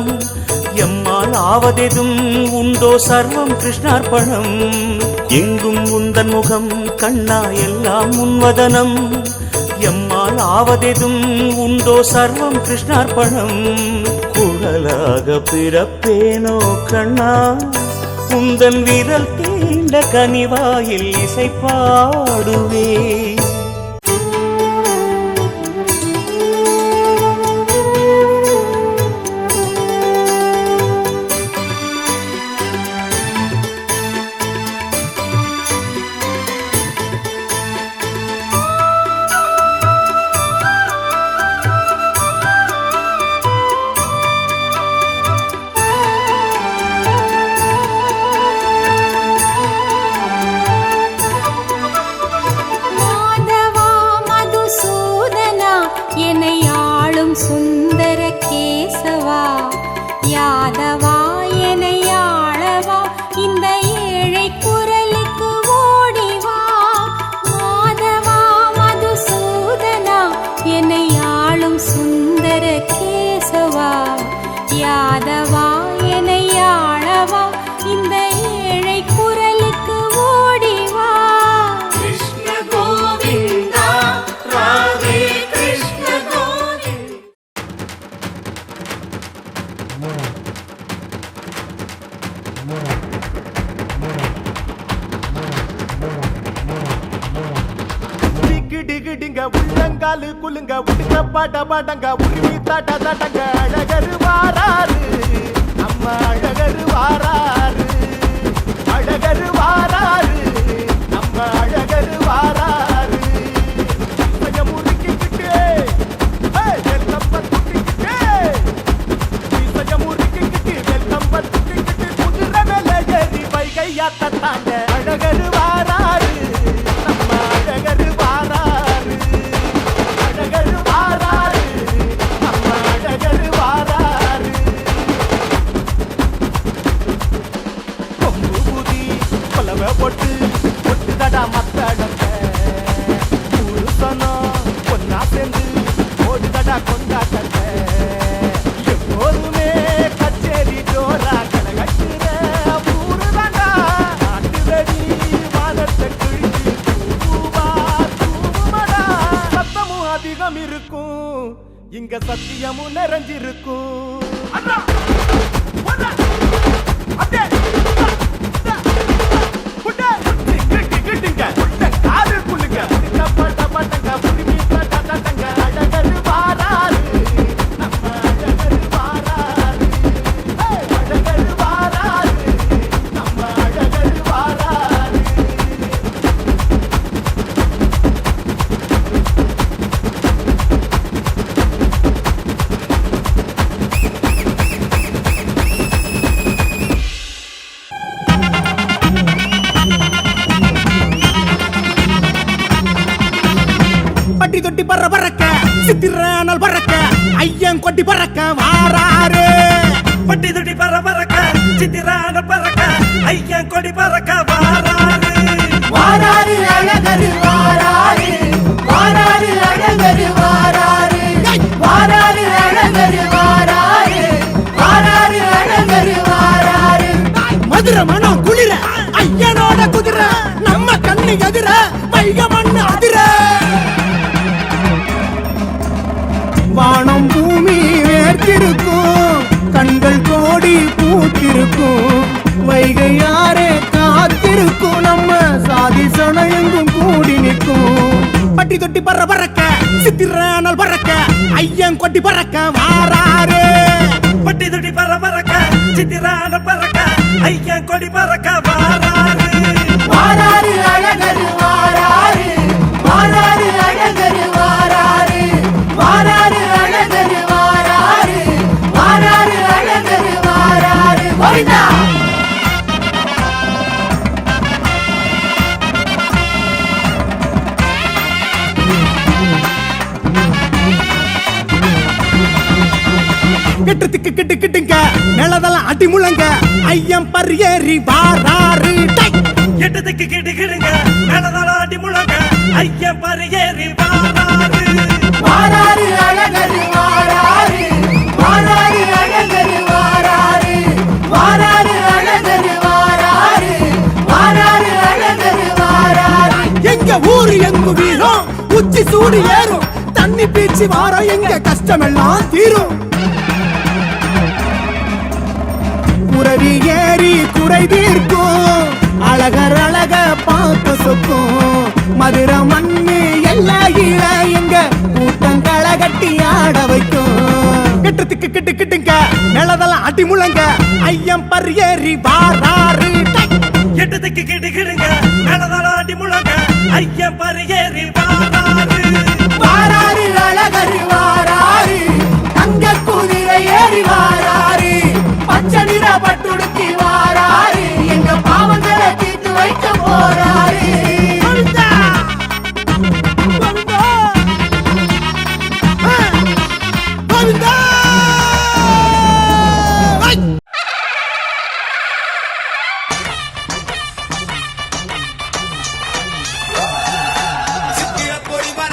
எம்மால் ஆவதெதும் உண்டோ சர்வம் கிருஷ்ணார்ப்பணம் எங்கும் உந்தன் முகம் கண்ணா எல்லாம் முன்வதனம் எம்மால் ஆவதெதும் உண்டோ சர்வம் கிருஷ்ணார்ப்பணம் குழலாக பிறப்பேனோ கண்ணா உந்தன் விரல் தீண்ட கனிவாயில் இசை பாடுவே சுந்தர கேசவா யாதவா எனையாளவா இந்த ஏழை குரலுக்கு ஓடிவா மாதவா மதுசூதனா எனையாளும் சுந்தர கேசவா யாதவா எனையாளவா இந்த ஏழை குரலுக்கு ஓடிவா கிருஷ்ண கோவிந்தா ராதே கிருஷ்ண டிகிடிங்க உள்ளங்காலு குலுங்க உடுக்க பாட்ட பாட்டங்க உரிமை தாட்ட தாட்டங்க அழகரு வாராரு நம்ம அழகரு வாராரு அழகரு வாராரு நம்ம அழகரு வாராரு முறுக்கிக்கிட்டு வெள்ளம்ப துட்டிக்கிட்டு முறுக்கிக்கிட்டு வெள்ளம்ப துட்டிக்கிட்டு குதிரை மேல ஏறி வைகையா தட்டாங்க அழகரு வாராரு நம்ம அழகரு வாராரு அழகரு வாராரு நம்ம அழகரு வாராரு கொம்பு ஊதி கொலவை போட்டு பொட்டுதடா மத்தடங்க புருஷனும் பொன்னா சேர்ந்து ஓடுதடா கொண்டாட்டங்க எப்போதுமே கச்சேரி ஜோரா கலகட்டுற ஊருதாண்டா நாட்டு வெடி வானத்தை கிழிச்சு தூவா தூவுமடா சத்தமும் அதிகம் இருக்கும் இங்க சத்தியமும் நிறைஞ்சிருக்கும் பட்டி தொட்டி பற பறக்க சித்திரானல் பறக்க ஐயன் கொட்டி பறக்க வாராரு பட்டி தொட்டி பற பறக்க சித்திரானல் பறக்க ஐயன் கொடி பறக்க வாராரு வாராரு அழகரு வாராரு வாராரு அழகரு வாராரு வாராரு அழகரு வாராரு வாராரு அழகரு வாராரு மதுரை மனம் குளிர ஐயனோட குதிரை நம்ம கண்ணு எதிர வைக மண்ணு அதிர வானம் பூமி வேர்த்திருக்கும் கண்கள் கோடி பூத்திருக்கும் வைகையாரே காத்திருக்கும் நம்ம சாதி சனையெங்கும் கூடி நிற்கும் பட்டி தொட்டி பற பறக்க சித்திரானல் பறக்க ஐயன் கொட்டி பறக்க வாராரு பட்டி தொட்டி பற பறக்க சித்திரானல் பறக்க ஐயன் கொடி பறக்க வாராரு வாராரு அழகரு வாராரு வாராரு அழகரு வாராரு வாராரு அழகரு வாராரு வாராரு அழகரு வாராரு கோவிந்தா கெட்டுக்கு கிட்டு கிட்டுங்க மேலதெல்லாம் அடி முழங்க ஐயம் பரியேறி வாராரு கெட்டதுக்கு கிட்டு கிடுங்க மேலதெல்லாம் அடி முழங்க ஐயம் பரியேறி வாராரு வாராரு அழகரு வாராரு வாராரு அழகரு வாராரு ஊரு எங்கு வீரம் உச்சி சூடு ஏறும் தண்ணி பீச்சி வாரம் எங்க கஷ்டமெல்லாம் தீரும் குறவி ஏறி குறை தீர்க்கும் அழகர் அழக பார்த்து சொக்கும் மதுரை மண்ணு எல்லா ஈழ எங்க கூட்டங்களை கட்டி ஆட வைக்கும் கிட்டத்துக்கு கிட்டு கிட்டுங்க நிலதெல்லாம் அடி முழங்க ஐயம் பரியேறி வாராரு எட்டத்துக்கு கிட்டு கிடுங்க நிலதெல்லாம் அடி முழங்க ஐயம் பரியேறி வாராரு வாராரு அழகர் வாராரு அங்க குதிரை ஏறி வாராரு பச்சை நிற பட்டுடுத்தி வாராரு எங்க பாவங்களை தீர்த்து வைக்க போறாரு கோவிந்தா! கோவிந்தா! கோவிந்தா! ஐ! சித்திர கொடி வர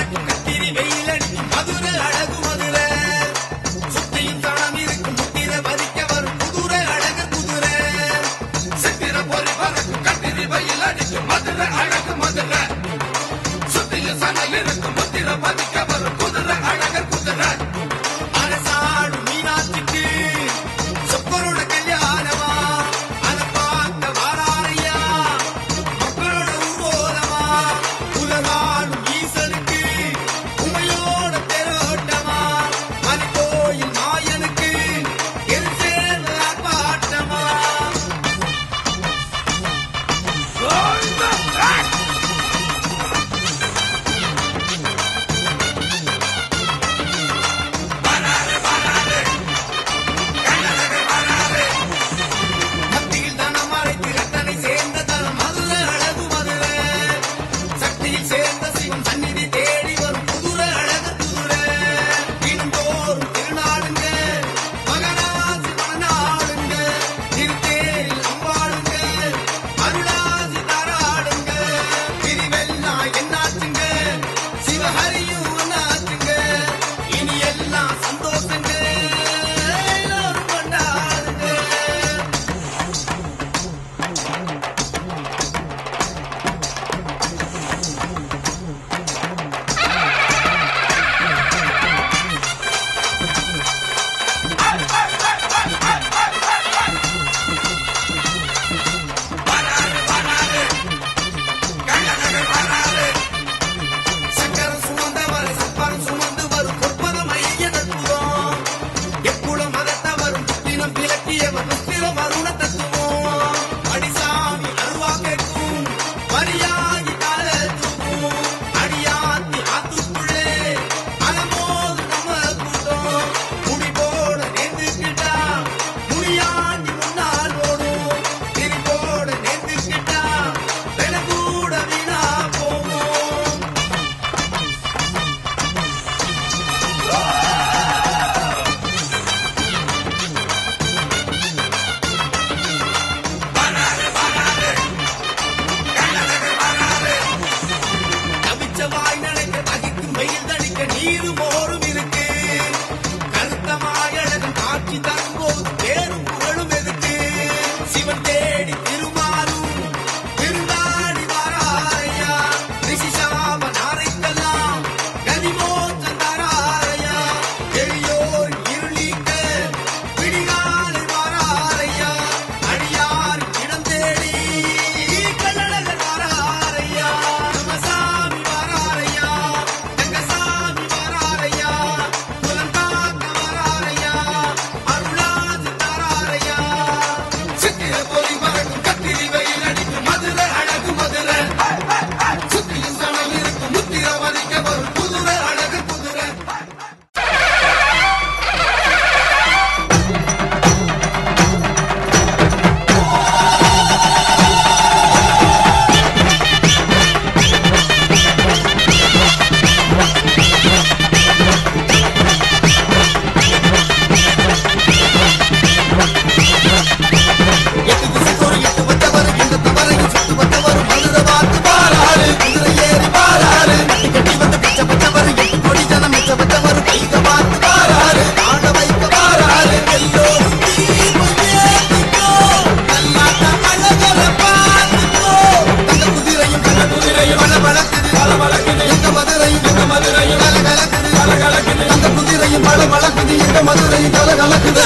கலக்குது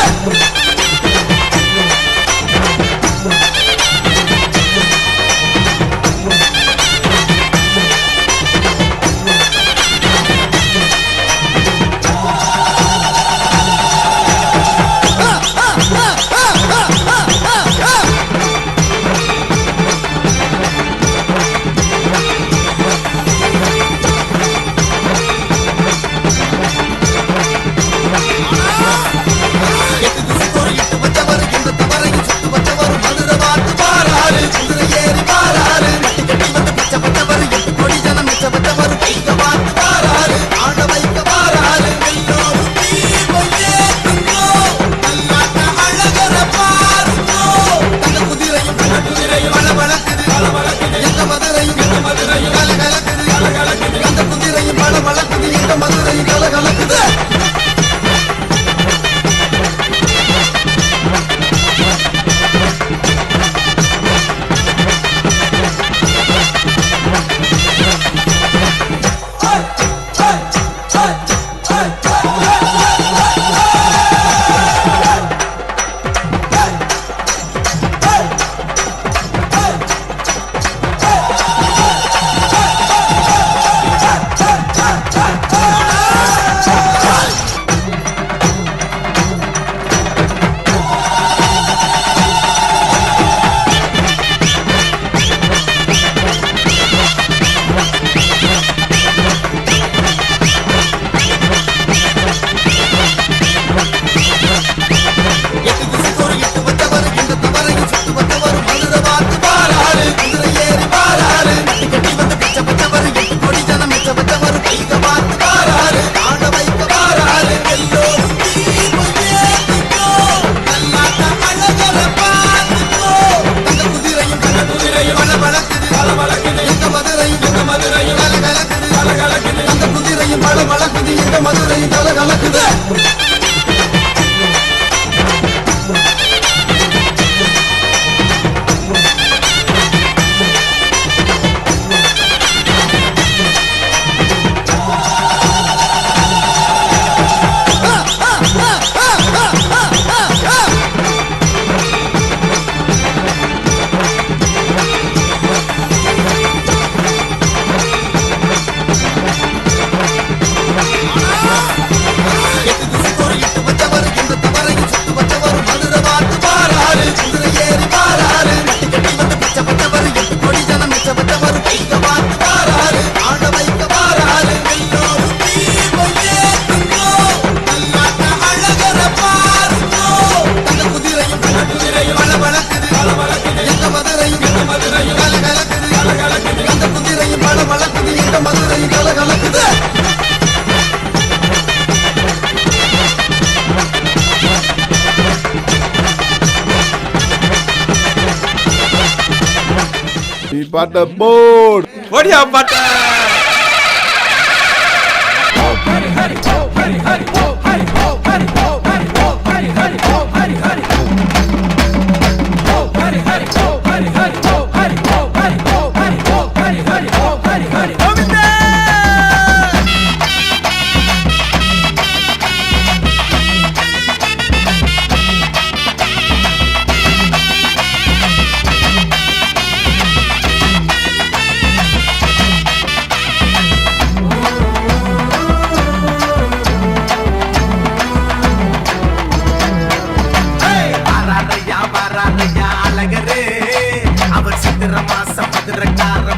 பாட்ட போர்டு ஓடியா பாட்ட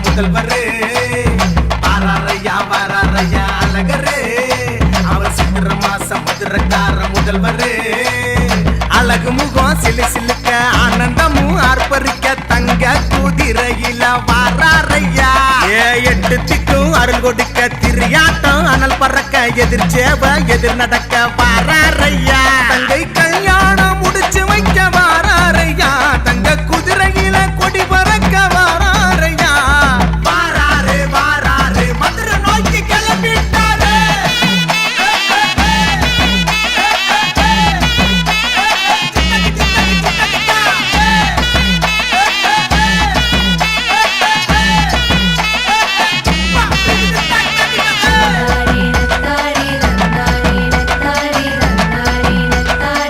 முதல்வரே பாராரையா பாராரையா அழகரே அவர் சித்திர மாசம் மதுரக்கார முதல்வரே அழகு முகம் சிலு சிலுக்க ஆனந்தமும் ஆர்ப்பரிக்க தங்க குதிரையில வாராரையா எட்டு திக்கும் அருள் கொடுக்க திரியாட்டம் அனல் பறக்க எதிர் சேவ எதிர் நடக்க வாராரையா தங்கை கல்யாணம் முடிச்சு வைக்க வாராரையா தங்க குதிரையில கொடி பறக்க வாராரையா வாராரு வாராரு மதுரை நோக்கி கிளம்பிட்டாரு நத்தாரி நத்தாரி நத்தாரி நத்தாரி நத்தாரி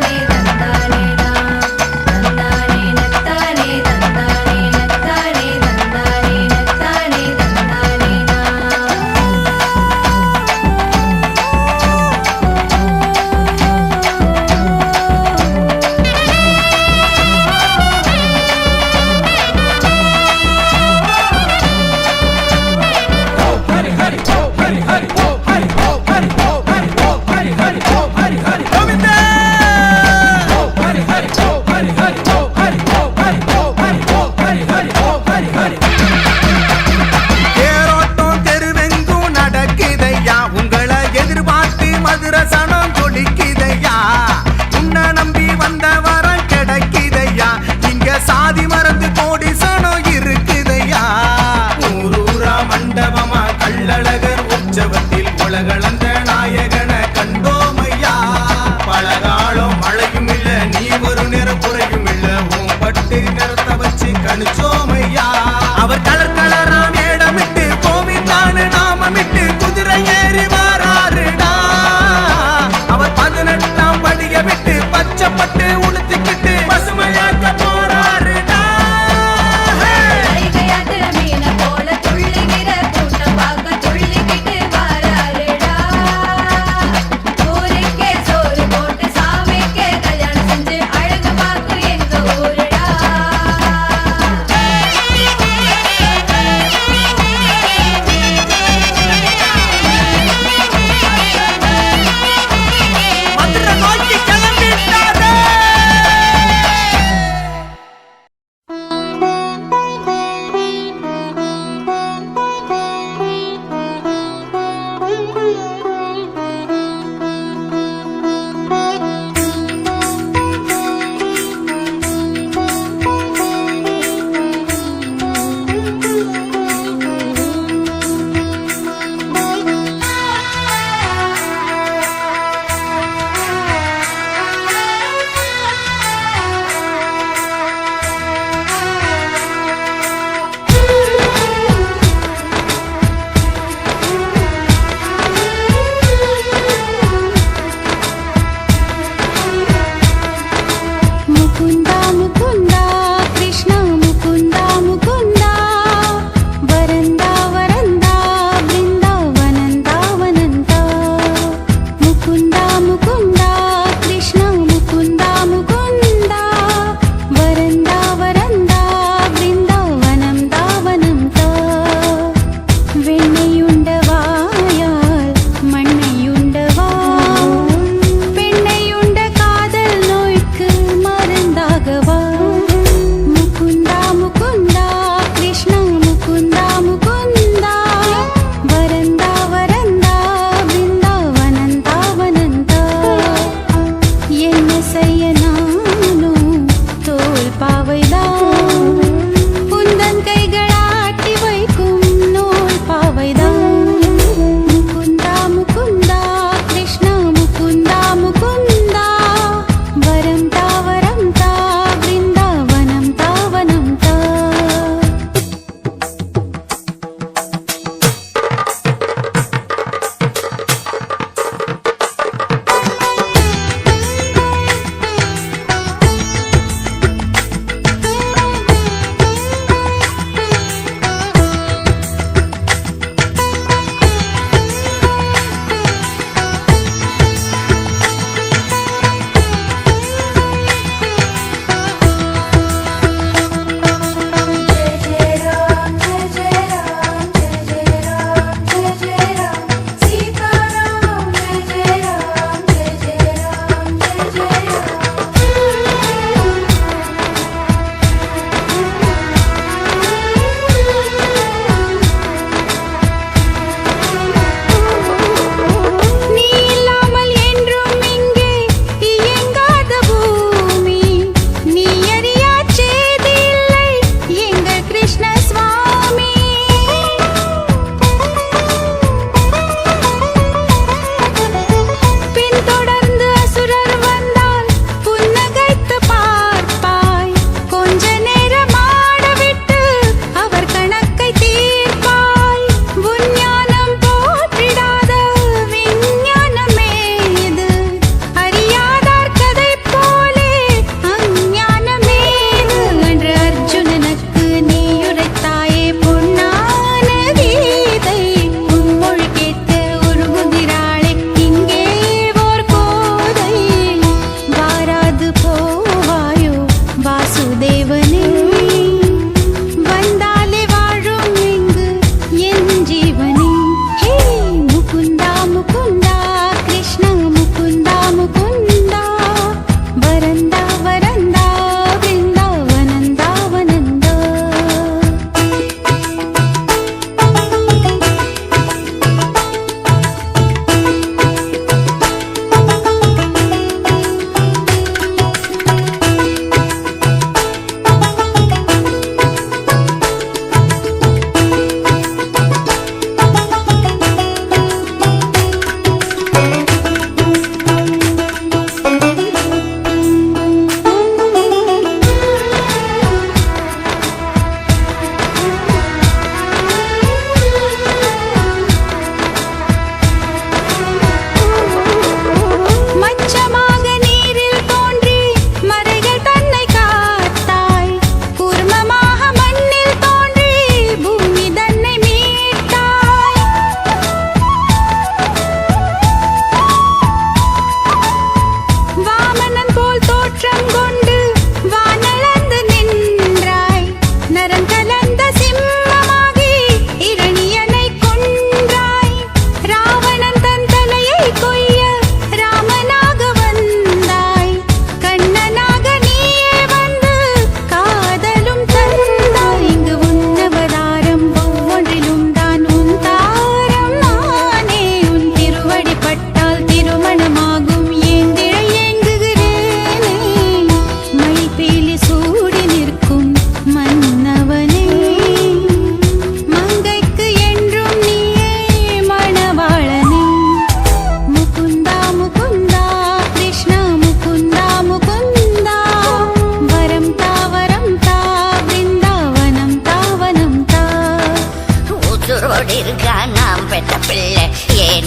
கலந்த நாயகனை கண்டோமையா பலகாலம் மழையும் இல்ல நீ ஒரு நிற குறையும் இல்ல உன் பட்டு நிறத்தை வச்சு கணிச்சோமையா அவர் கலர் கலரா மேடமிட்டு கோவிந்தானு நாமமிட்டு குதிரை ஏறி வாராருடா அவர் 18ஆம் படிய விட்டு பச்சைப்பட்டு உடுத்திக்கிட்டு பசுமையாக்க போறாருடா கைகையாட்டு மீனை போல துள்ளுகிற கூட்டம் பார்க்க துள்ளிக்கிட்டு வாராருடா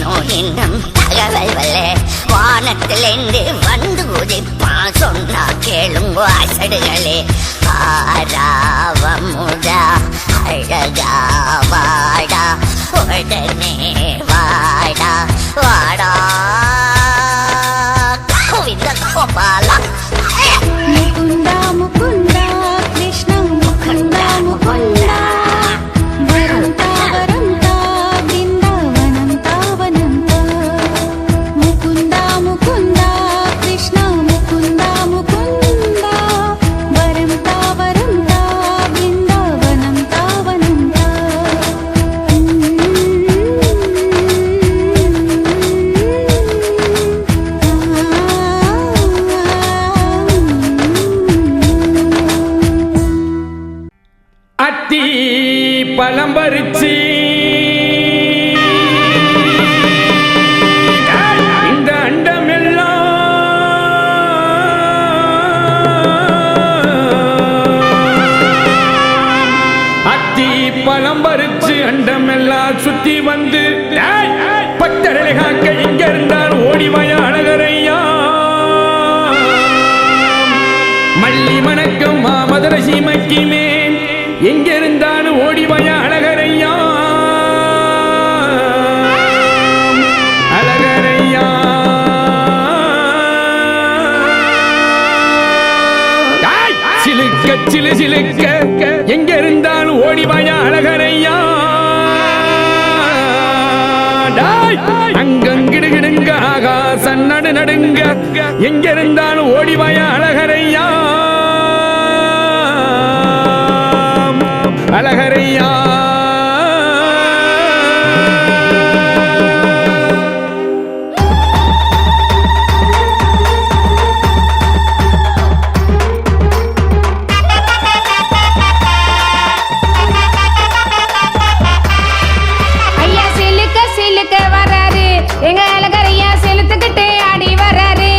ஏனோ இன்னும் தகவல் வல்ல வானத்திலிருந்து வந்து உதிப்பான் சொன்னா கேளுங்க அசடுகளே ஆராவமுதா அழகா வாடா உடனே வாடா வாடா கோவிந்த கோபாலா முகுந்தா முகுந்தா கிருஷ்ண முகுந்தா முகுந்தா வரந்தா வரந்தா பிருந்தாவனம் தாவனந்தா முகுந்தா முகுந்தா கிருஷ்ண முகுந்தா முகுந்தா வரந்தா வரந்தா பிருந்தாவனம் தாவனந்தா அத்தி பழம் பறிச்சு இந்த அண்டம் எல்லாம் அத்தி பழம் பறிச்சு அண்டம் எல்லாம் சுத்தி வந்து பத்தரலை காக்க இங்க இருந்தால் ஓடிவாய அழகரையா மல்லி மணக்கம் மாமதுர சீமைக்கு மேல் எங்க இருந்தாலும் ஓடிவாய அழகரையா அழகரையா சிலுக்க சிலு சிலுக்க எங்க இருந்தாலும் ஓடிவாய அழகரையா அங்கங்கிடுகிடுங்க ஆகாசம் நடு நடுங்க எங்க இருந்தாலும் ஓடிவாய அழகரையா அழகரையா ஐயா சிலுக்க சிலுக்க வராரு எங்க அழகரையா செலுத்துக்கிட்டு ஆடி வராரு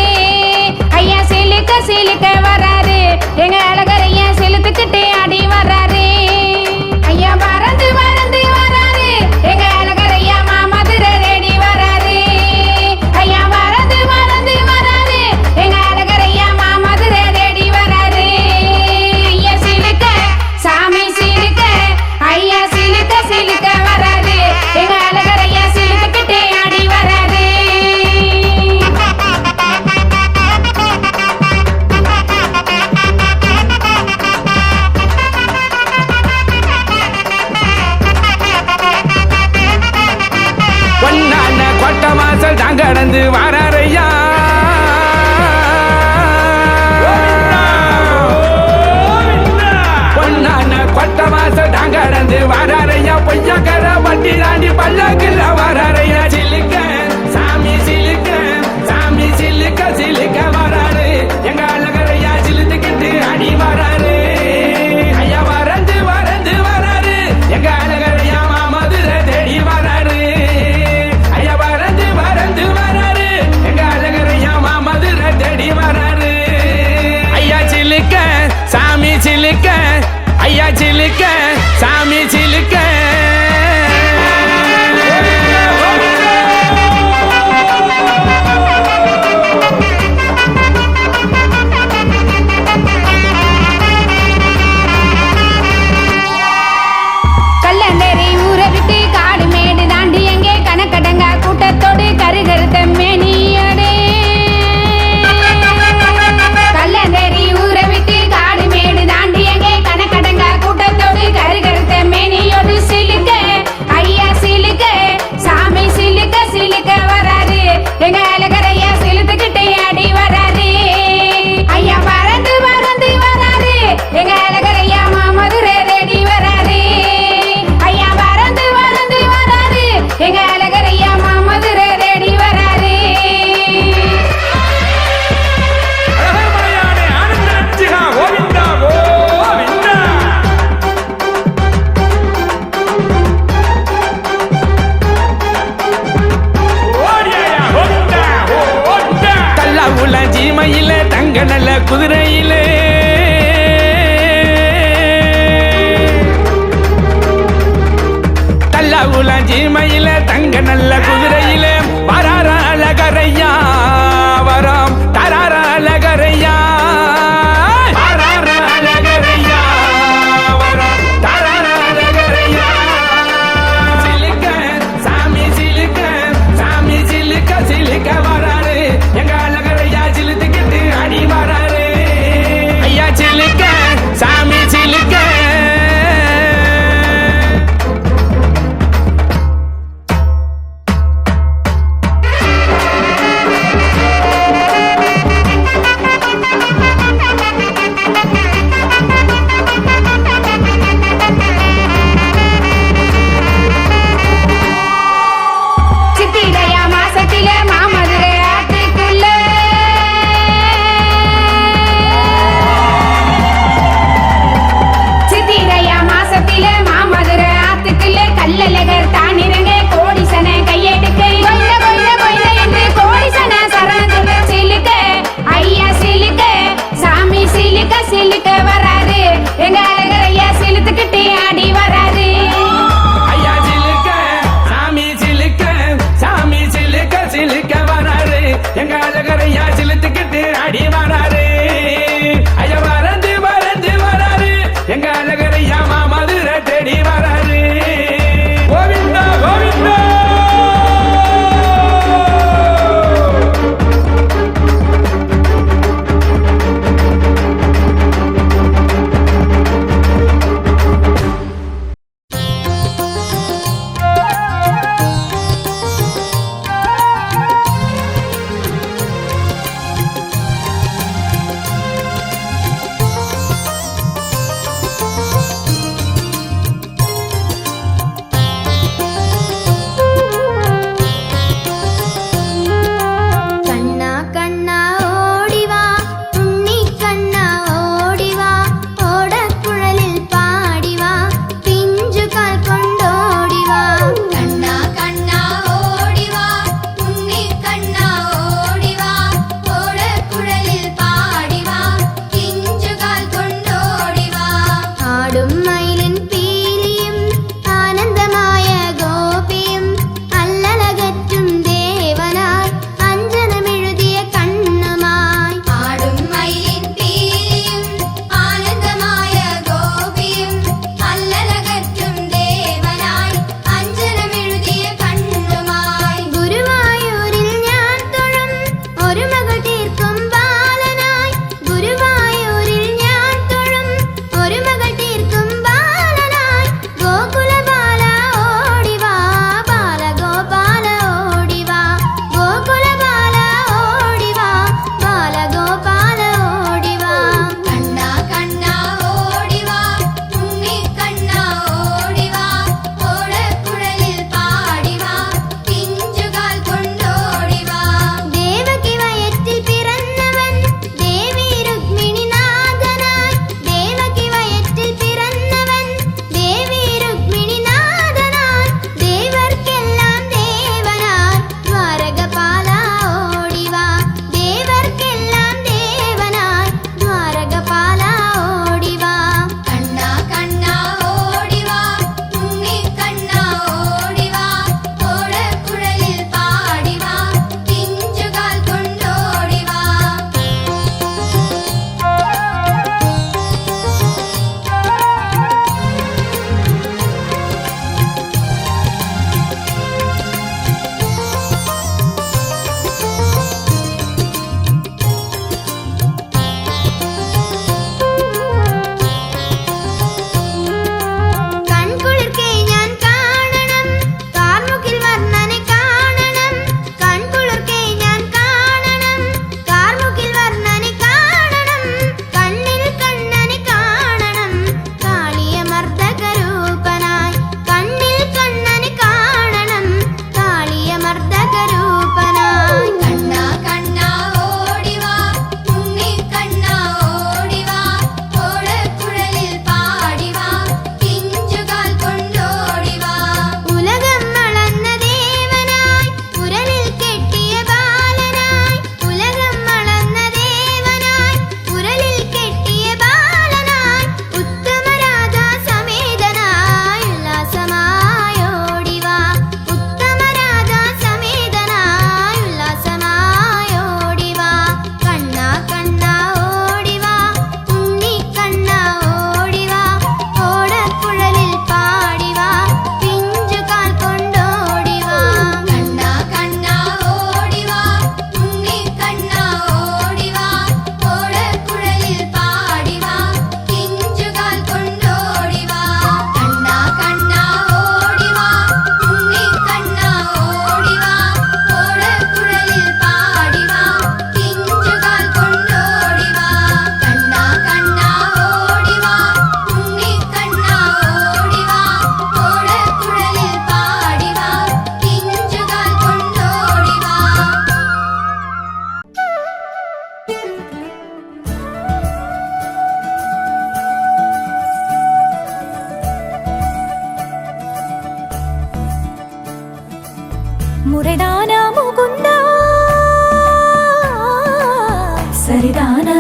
ஐயா சிலுக்க சிலுக்க வராரு எங்க அழகரையா செலுத்துக்கிட்டு ஆடி வராரு ஐயா பறந்து பறந்து வராரு எங்க அழகரையா மாமதுரை ரெடி வராரு ஐயா பறந்து பறந்து வராரு எங்க அழகரையா மாமதுரை ரெடி வராரு ஐயா சிலுக்க சாமி சிலுக்க ஐயா சிலுக்க சிலுக்க வராரு எங்க அழகரையா சிலுத்துக்கிட்டே ஆடி வராரு பொன்னான கொட்ட மாசல் தான் கடந்து வாராரையா பொன்னான கொட்ட மாசல் தான் கடந்து வாராரையா பொய்யக்கர வட்டி தாண்டி பல்லக்கில் வாராரையா சிலுக்க சாமி சிலுக்க சாமி சிலுக்க சிலுக்க வராரு எங்க அழகரையா சிலுத்துக்கிட்டு அடி வராரு ஐயா வரந்து வரந்து வராரு எங்க அழகரையா மாமதுரை தேடி வராரு ஐயா வரந்து வரந்து வராரு எங்க அழகரையா மாமதுரை தேடி வராரு ஐயா சிலுக்க சாமி சிலுக்க ஐயா சிலுக்க சாமி சிலுக்க கல்லந்தேரி ஊரை விட்டு காடு மேடு தாண்டி எங்கே கணக்கடங்கா கூட்டத்தோடு கருகருத்த மேனியோடு கல்லந்தேரி ஊரை விட்டு காடு மேடு தாண்டி எங்கே கணக்கடங்கா கூட்டத்தோடு கருகருத்த மேனியோடு சிலுக்க ஐயா சிலுக்க சாமி சிலுக்க சிலுக்க வராரு எங்க அழகரையா சிலுத்துக்கிட்டே ஆடி வராரு ஐயா பறந்து பறந்து வராரு எங்க அழகரையா மாமதுரை ரெடி வராரு ஐயா பறந்து பறந்து வராரு எங்க அழகரையா மாமதுரை ரெடி வராரு அழகர்மலையானே ஆனந்த நஞ்சிகா கோவிந்தா கோவிந்தா ஓடியா கோவிந்தா கோவிந்தா கல்லா உள்ள ஜீமையில தங்க நல்ல குதிரையிலே கல்லா உள்ள ஜீமையில தங்க நல்ல குதிரையிலே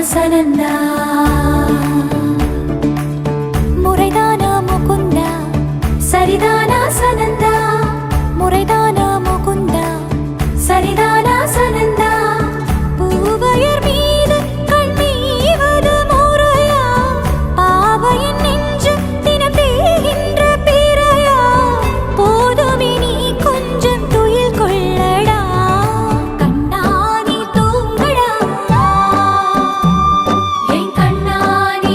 சனந்தா முறைதானா முகுந்தா சரிதானா சனந்தா முறைதானா முகுந்தா சரிதானா சனந்தா பூவையர் மீது கண்ணீவது முறையா பாவையின் நெஞ்சு தினம் தேகின்ற பிறையா போதுமே நீ கொஞ்சம் துயில் கொள்ளடா கண்ணானி தூங்கடா என் கண்ணானி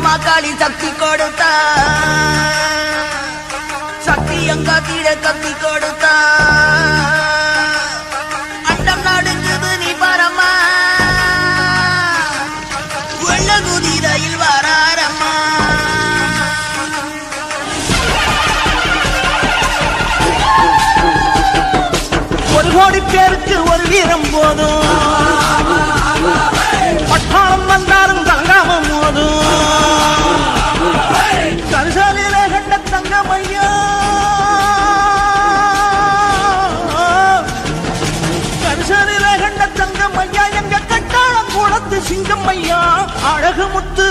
மாக்காளி சக்தி கொடுத்தா சக்தி எங்க தீர கத்தி கொடுத்தா அண்டம் நடுங்குது நீ பரமா வெள்ள குதிரையில் வராரம்மா ஒரு கோடி பேருக்கு ஒரு வீரம் போதும் பட்டாளம் வந்தாலும் தங்காம போதும் கரிசாலில கண்ட தங்கமையா கரிசாலில கண்ட தங்கமையா எங்க கட்டாளம் குளத்து சிங்கம்மையா அழகு முத்து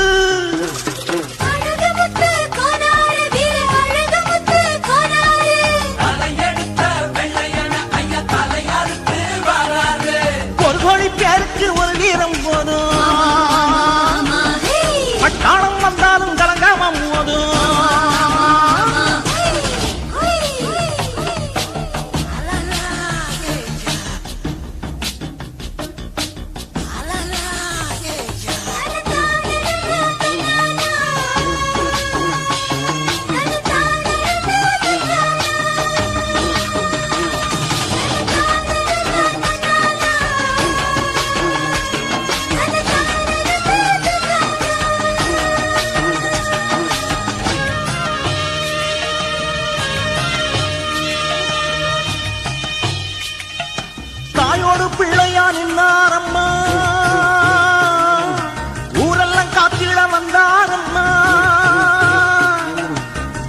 ஒரு கோடி பேருக்கு ஒரு வீரம் போதும் பட்டாளம் வந்தாலும் கலங்காம போதும் தாயோடு பிள்ளையா நின்னாரம்மா ஊரெல்லாம் காத்திட வந்தாரம்மா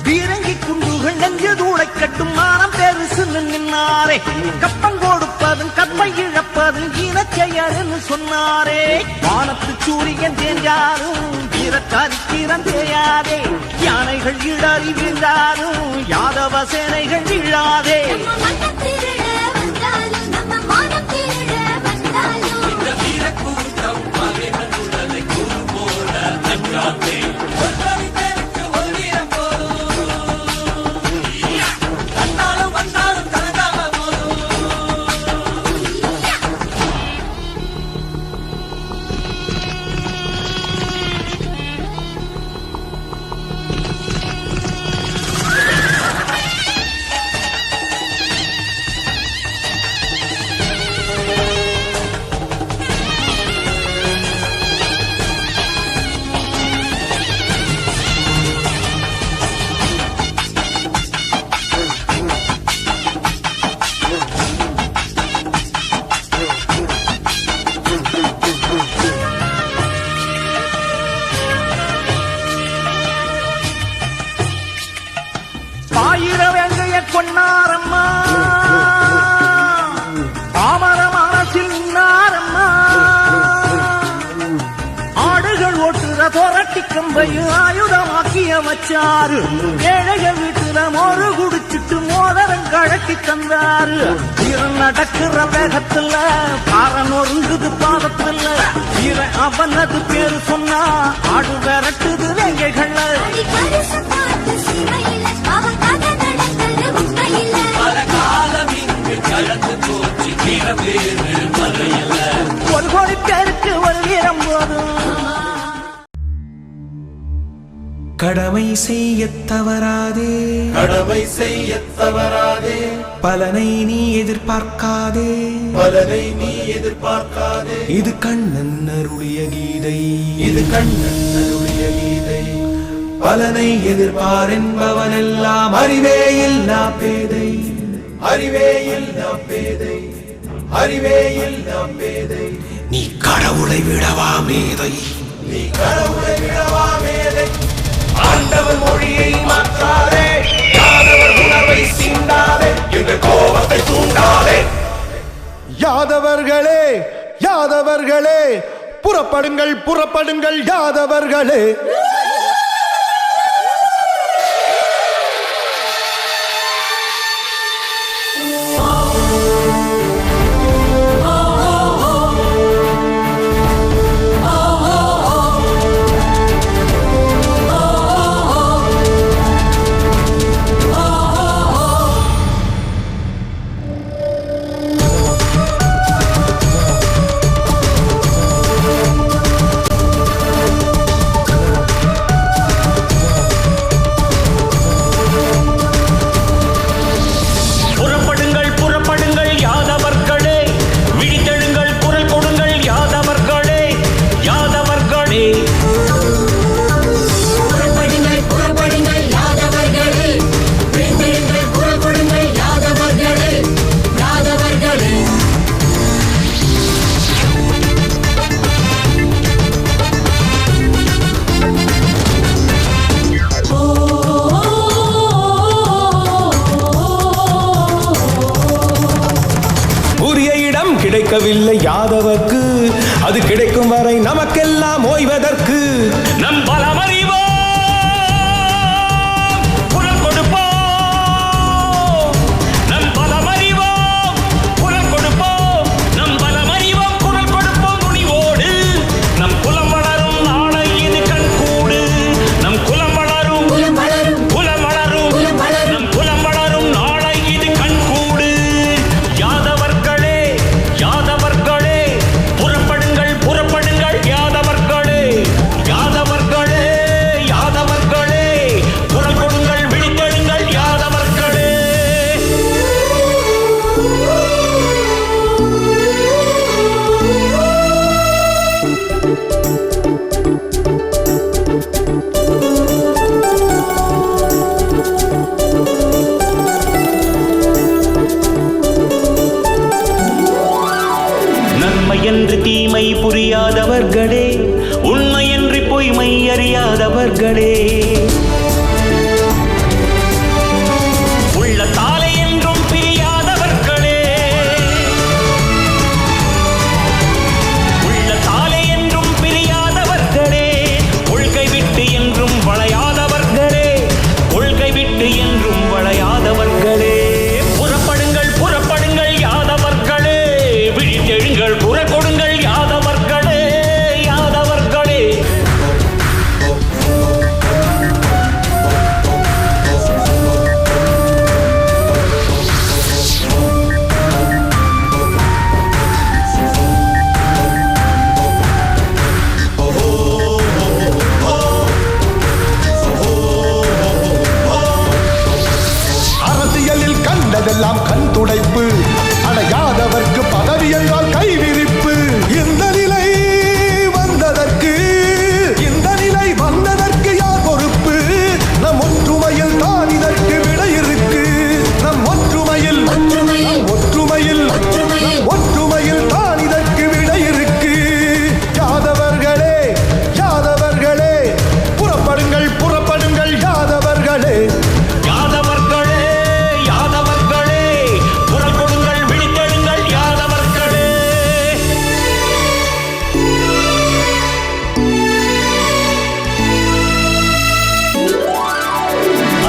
பீரங்கி குண்டுகள் நெஞ்சு தூளை கட்டும் மானம் பெருசு நின்னாரே கப்பம் கொடுப்பதும் கப்பை இழப்பதும் இனச்செயல்னு சொன்னாரே வானத்து சூரியன் தேஞ்சாரும் வீரக்காரிக்கிறம் தேயாதே யானைகள் இடறி வீழ்ந்தாரும் யாதவ சேனைகள் வீழாதே ஆயிரவேங்கைய கொன்னாரம்மா பாமர மனசில் நின்னாரம்மா ஆடுகள் ஓட்டுற தொரட்டி கம்பையும் ஆயுதமாக்கிய வச்சாரு ஏழைகள் வீட்டுல மோறு குடிச்சிட்டு மோதரம் கழட்டி தந்தாரு வீரன் நடக்கிற வேகத்துல பாரன் ஒருங்குது பாதத்துல வீரன் அவனது பேரு சொன்னா ஆடு விரட்டுது வேங்கைகள் ஒரு கோடி பேருக்கு ஒரு வீரம் போதும் கடமை செய்ய தவறாதே கடமை செய்ய தவறாதே பலனை நீ எதிர்பார்க்காதே பலனை நீ எதிர்பார்க்காதே இது கண்ணன் அருளிய கீதை இது கண்ணன் அருளிய கீதை பலனை எதிர்பார் என்பவனெல்லாம் அறிவே இல்லா பேதை அறிவே இல்லா பேதை அறிவே இல்லா பேதை நீ கடவுளை விடவா மேதை நீ கடவுளை விடவா மேதை ஆண்டவர் மொழியை மாற்றாதே யாதவர் உணர்வை சீண்டாதே என்ற கோபத்தை தூண்டாதே யாதவர்களே யாதவர்களே புறப்படுங்கள் புறப்படுங்கள் யாதவர்களே கிடைக்கவில்லை யாதவர்க்கு, அது கிடைக்கும் வரை நமக்கெல்லாம் ஓய்வதற்கு. நம் பலமறிவோம், குரல் கொடுப்போம். நம் பலமறிவோம், குரல் கொடுப்போம். நம் பலமறிவோம், குரல் கொடுப்போம் துணிவோடு. நம் குலம் வளரும் நாளை இது கண்கூடு. நம் குலம் வளரும், குலம் வளரும், நம் குலம் வளரும் நாளை இது கண்கூடு. யாதவர்களே, யாதவர்களே, புறப்படுங்கள், புறப்படுங்கள் யாதவர்களே. யாதவர்களே, யாதவர்களே, குரல் கொடுங்கள், விழித்தெழுங்கள் யாதவர்களே. நன்மை என்று தீமை புரியாதவர்களே, உண்மை என்று பொய்மை அறியாதவர்களே, உள்ள தாலை என்றும் பிரியாதவர்களே, உள்ள தாலை என்றும் பிரியாதவர்களே, கொள்கை விட்டு என்றும் வளையாதவர்களே, கொள்கை விட்டு என்றும் வளையாதவர்களே. புறப்படுங்கள், புறப்படுங்கள் யாதவர்களே, விழித்தெழுங்கள், குரல் கொடுங்கள் யாதவர்களே, யாதவர்களே. அரசியலில் கண்டதெல்லாம் கண் துடைப்பு, அடையாதவர்க்கு பதவி என்றால் கைவிரிப்பு. இந்த நிலை வந்ததற்கு, இந்த நிலை வந்ததற்கு யார் பொறுப்பு? நம் ஒற்றுமையில் தான் இதற்கு விடை இருக்கு. நம் ஒற்றுமையில், நம் ஒற்றுமையில், நம் ஒற்றுமையில் தான் இதற்கு விடை இருக்கு. யாதவர்களே, யாதவர்களே, புறப்படுங்கள், புறப்படுங்கள் யாதவர்களே. யாதவர்களே, யாதவர்களே, குரல் கொடுங்கள், விழித்தெழுங்கள் யாதவர்களே.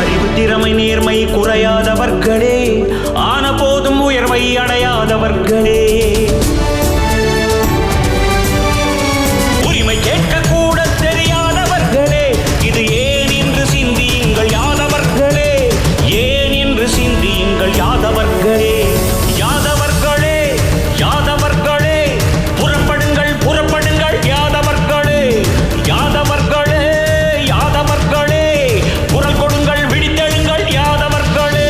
அறிவு, திறமை, நேர்மை குறையாதவர்களே, ஆன போதும் உயர்வை அடையாதவர்களே, உரிமை கேட்க கூட தெரியாதவர்களே, இது ஏன் என்று சிந்தியுங்கள் யாதவர்களே, ஏன் என்று சிந்தியுங்கள் யாதவர்களே. யாதவர்களே, யாதவர்களே, புறப்படுங்கள், புறப்படுங்கள் யாதவர்களே. யாதவர்களே, யாதவர்களே, குரல் கொடுங்கள், விழித்தெழுங்கள் யாதவர்களே.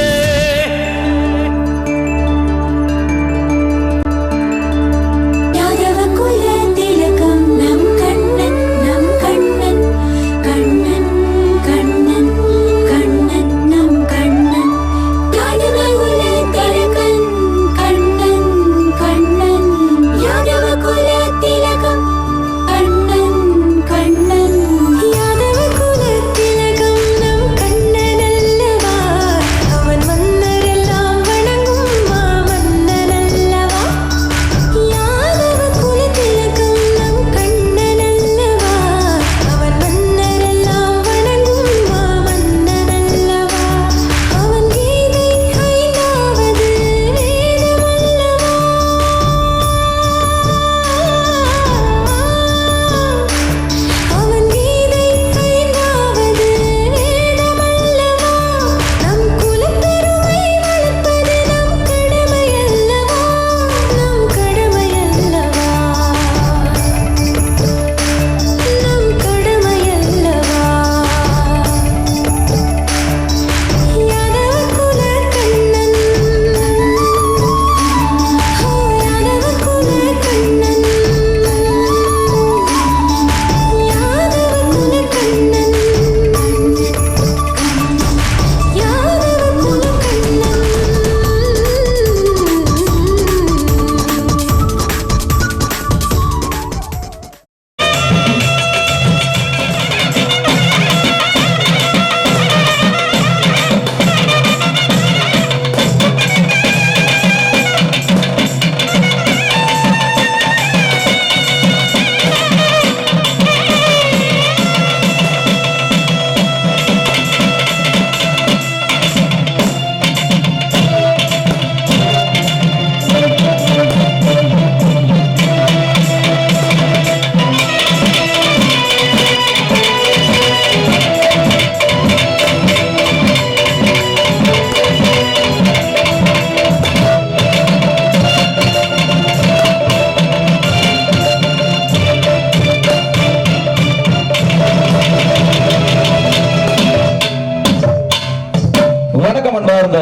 அன்பார்ந்த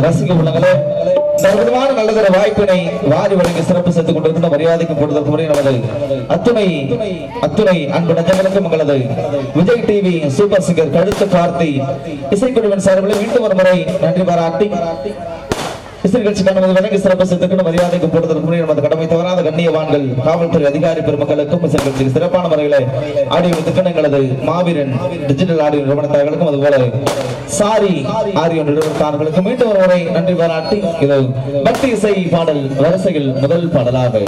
ரசிக உள்ளங்களே, அற்புதமான நல்லதொரு வாய்ப்பினை வாரி வழங்கி சிறப்பு செய்து கொண்டிருக்கிற மரியாதைக்கு போடுவதற்கு முறை நமது அத்துணை அன்பு நெஞ்சங்களுக்கும் உங்களது விஜய் டிவி சூப்பர் சிங்கர் கழுத்து கார்த்தி இசைக்குழுவின் சார்பில் மீண்டும் ஒரு முறை நன்றி பாராட்டி இசை நிகழ்ச்சிக்கான வழங்கி சிறப்பு செய்து மரியாதைக்கு போடுவதற்கு முறை நமது கடமை தவறாத கண்ணியவான்கள் காவல்துறை அதிகாரி பெருமக்களுக்கும் இசை நிகழ்ச்சிக்கு சிறப்பான முறைகளை ஆடியோ எங்களது மாவீரன் டிஜிட்டல் ஆடியோ நிறுவனத்தார்களுக்கும் அதுபோல சாரி ஆடியோ நிறுவனத்தார்களுக்கும் மீண்டும் ஒரு முறை நன்றி பாராட்டி இதோ பக்தி இசை பாடல் வரிசையில் முதல் பாடலாக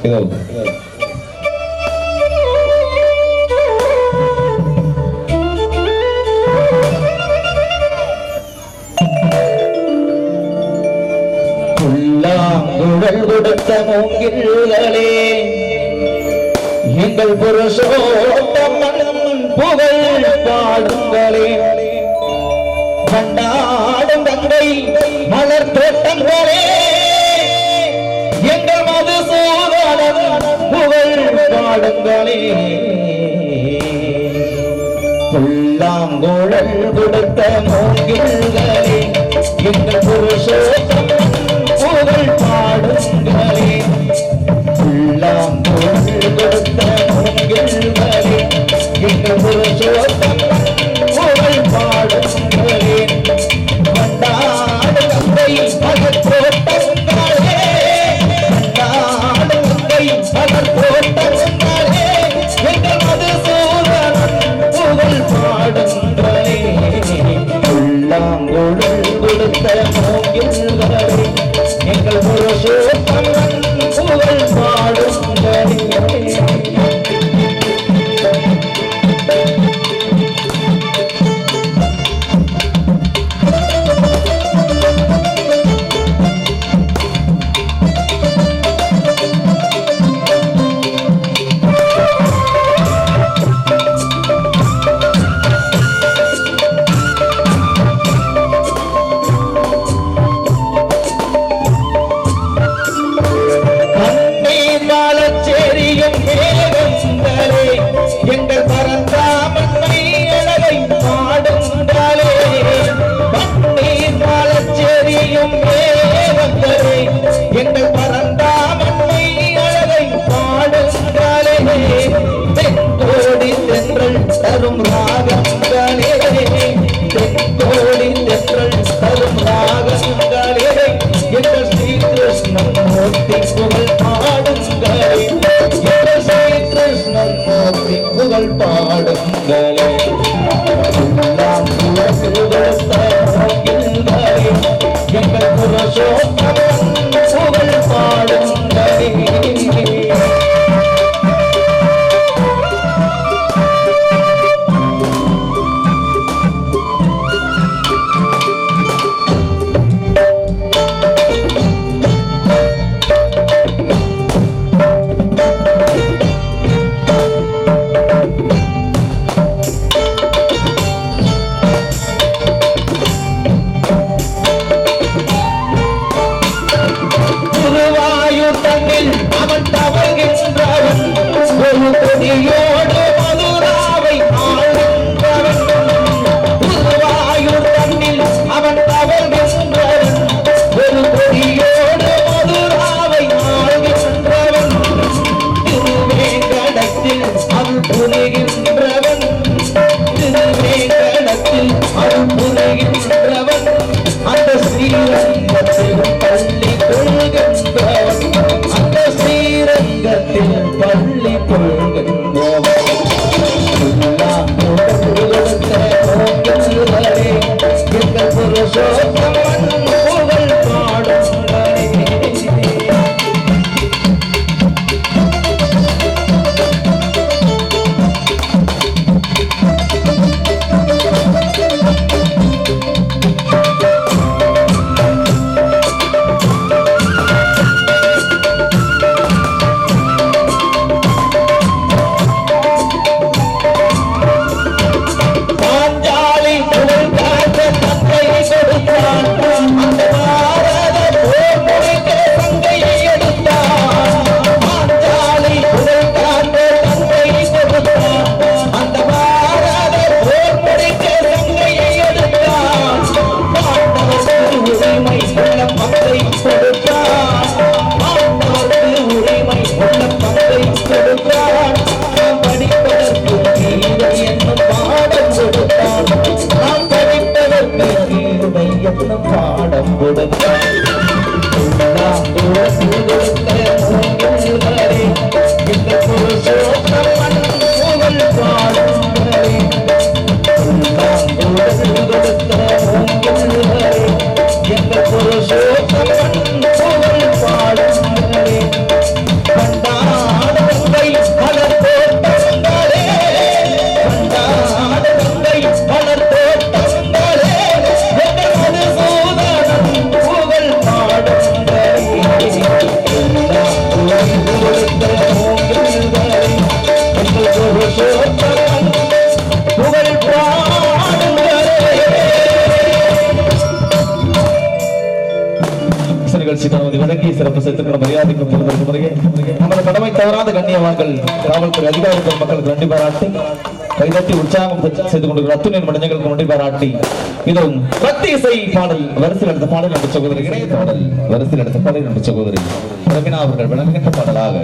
இதோ குழல் கொடுத்த மூங்கில்களே எங்கள் புருஷோத்தம் புகழ் பாடுங்களே கண்டாடும் கங்கை மலர் தோட்டங்களே எங்கள் மதுசூதனன் புகழ் பாடுங்களே புல்லாங்குழல் கொடுத்த மூங்கில்களே எங்கள் புருஷோத்தம் புகழ் பாடுங்களே புல்லாங்குழல் கொடுத்த மூங்கில்களே எங்கள் புருஷோத்தம் புகழ் பாடுங்களே கண்டாடு கங்கை மலர் தோட்டங்களே கண்டாடு கங்கை மலர் தோட்டங்களே எங்கள் மதுசூதனன் புகழ் பாடுங்களே புல்லாங்குழல் கொடுத்த மூங்கில்களே எங்கள் புருஷோத்தம் புகழ் பாடுங்களே எங்கள் பரந்தாமன்னை அழகை பாடுங்களே பன்னீர் மாலச்சேரியும் மேகங்களே எங்கள் பரந்தாமன்னை அழகை பாடுங்களே தென்கோடி தென்றல் தரும் ராகங்களே தென்கோடி தென்றல் தரும் ராகங்களே எங்கள் ஸ்ரீகிருஷ்ணன் மூர்த்தி புகழ் பாடுங்களே எங்கள் ஸ்ரீகிருஷ்ணன் மூர்த்தி புகழ் பாடுங்களே எங்கள் புருஷோத்தமன் புகழ் பாடுங்களே அவன் தவழ்கின்றவன் ஒரு கொடியோடு மதுராவை ஆழ்கின்றவன் குருவாயூர் தன்னில் அவன் தவழ்கின்றவன் ஒரு கொடியோடு மதுராவை ஆழ்கின்றவன் திருவேங்கடத்தில் அருள் புரிகின்றவன் திருவேங்கடத்தில் அருள் புரிகின்றவன் அந்த ஸ்ரீரங்கத்தில் பள்ளி கொள்கின்றவன் அந்த ஸ்ரீரங்கத்தில் பள்ளி கொள்கின்றவன் பாடம் கொடுத்தார் இந்த புருஷோத்தமன் புகழ் பாடுங்களே இந்த புருஷோத்தமன் புகழ் பாடுங்களே கண்டாடங்கை மலர் தோட்டங்களே கண்டாடங்கை மலர் தோட்டங்களே எங்கள் மதுசூதனம் புகழ் பாடுங்களே புகழ் நிகழ்ச்சி நமது விளக்கி சிறப்பு சேர்த்துக்கிற மரியாதைக்கும் பெறுவதற்கு முறையே நமது கடமை தவறாத கண்ணியவான்கள் காவல்துறை அதிகாரிகள் மக்களுக்கு நன்றி பாராட்டி கைதட்டி உற்சாகம் செய்து கொண்டிருக்கிற அத்துணை மனிதர்களுக்கு நன்றி பாராட்டி இதுவும் பக்தி இசை பாடல் வரிசையில் எடுத்த பாடல் நன்றி சகோதரி இணைய பாடல் வரிசையில் எடுத்த பாடல் நன்றி சகோதரி ரவினா அவர்கள் விளங்குகின்ற பாடலாக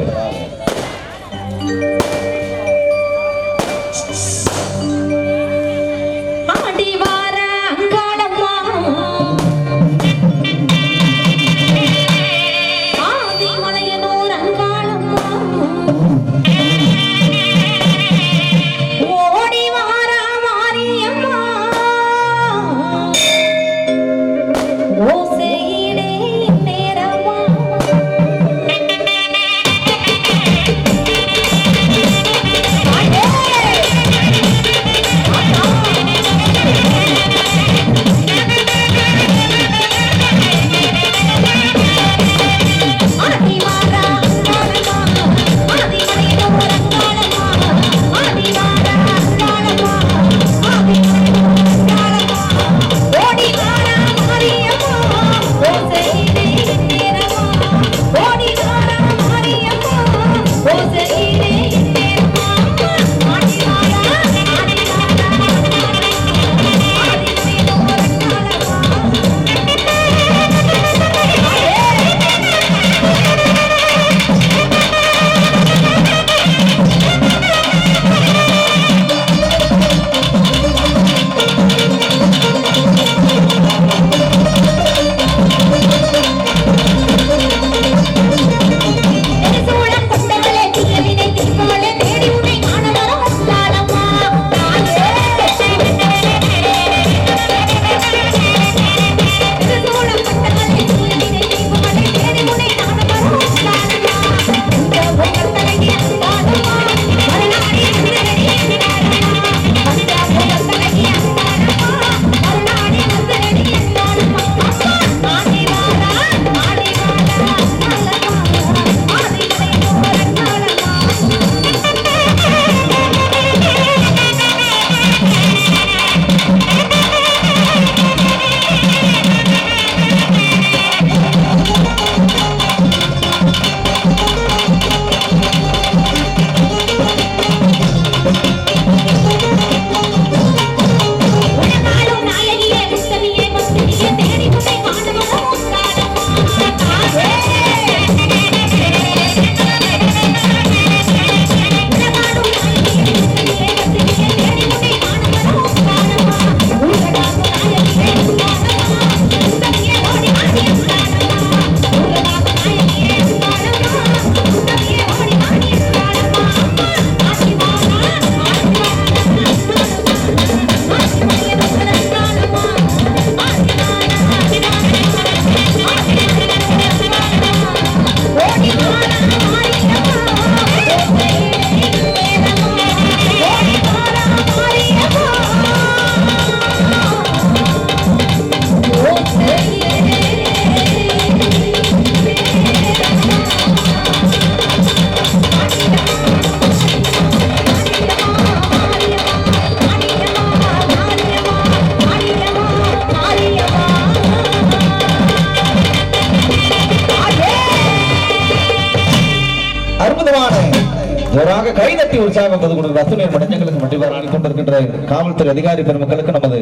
ஜோராக கைதட்டி உற்சாகம் கொடுக்கிற அத்துணை மனிதர்களுக்கு நன்றி பாராட்டிக் கொண்டிருக்கின்ற காவல்துறை அதிகாரி பெருமக்களுக்கு நமது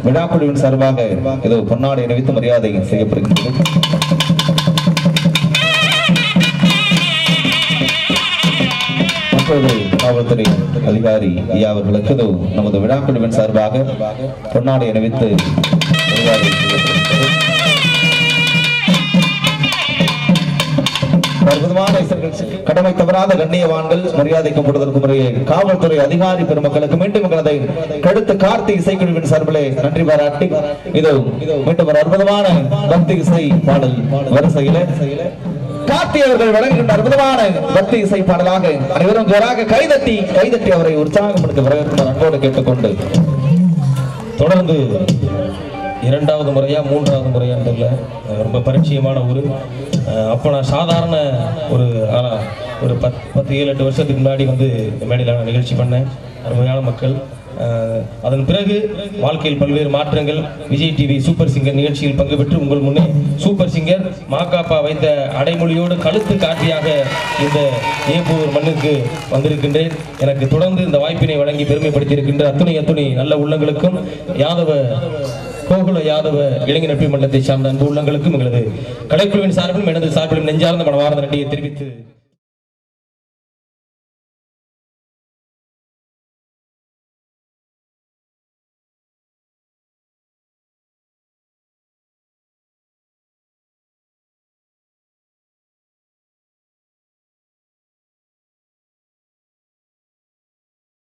விழாக்குழுவின் சார்பாக ஏதோ பொன்னாடை அணிவித்து மரியாதை செய்யப்படுகின்றது. மற்றொரு காவல்துறை அதிகாரி ஐயா அவர்களுக்கு நமது விழாக்குழுவின் சார்பாக பொன்னாடை அணிவித்து அற்புதமான கடமை தவறாத கண்ணியவான்கள் மரியாதைக்கும் கொடுத்ததற்கு முறையே காவல்துறை அதிகாரி பெருமக்களுக்கு மீண்டும் எங்களது கடுத்த கார்த்தி இசைக்குழுவின் சார்பிலே நன்றி பாராட்டி இதோ மீண்டும் ஒரு அற்புதமான பக்தி இசை பாடல் வரிசையில கார்த்தி அவர்கள் வழங்குகின்ற அற்புதமான பக்தி இசை பாடலாக அனைவரும் ஜோராக கைதட்டி அவரை உற்சாகப்படுத்த வரவேற்கும் அன்போடு கேட்டுக்கொண்டு தொடர்ந்து இரண்டாவது முறையா மூன்றாவது முறையான்னு தெரியல, ரொம்ப பரிச்சயமான ஊர். அப்போ நான் சாதாரண ஒரு 10-7-8 வருஷத்துக்கு முன்னாடி வந்து மேடையில் நான் நிகழ்ச்சி பண்ணேன். அருமையான மக்கள். அதன் பிறகு வாழ்க்கையில் பல்வேறு மாற்றங்கள். விஜய் டிவி சூப்பர் சிங்கர் நிகழ்ச்சியில் பங்கு பெற்று உங்கள் முன்னே சூப்பர் சிங்கர் மாக்காப்பா வைத்த அடைமொழியோடு கழுத்து காட்டியாக இந்த ஏப்பூர் மண்ணுக்கு வந்திருக்கின்றேன். எனக்கு தொடர்ந்து இந்த வாய்ப்பினை வழங்கி பெருமைப்படுத்தியிருக்கின்ற அத்துணை நல்ல உள்ளங்களுக்கும் கோகுல யாதவ இளைஞர் நட்பு மன்றத்தை சார்ந்த அன்பு உள்ளங்களுக்கும் எங்களது கலைக்குழுவின் சார்பிலும் எனது சார்பிலும் நெஞ்சார்ந்த மனமார்ந்த நன்றியை தெரிவித்து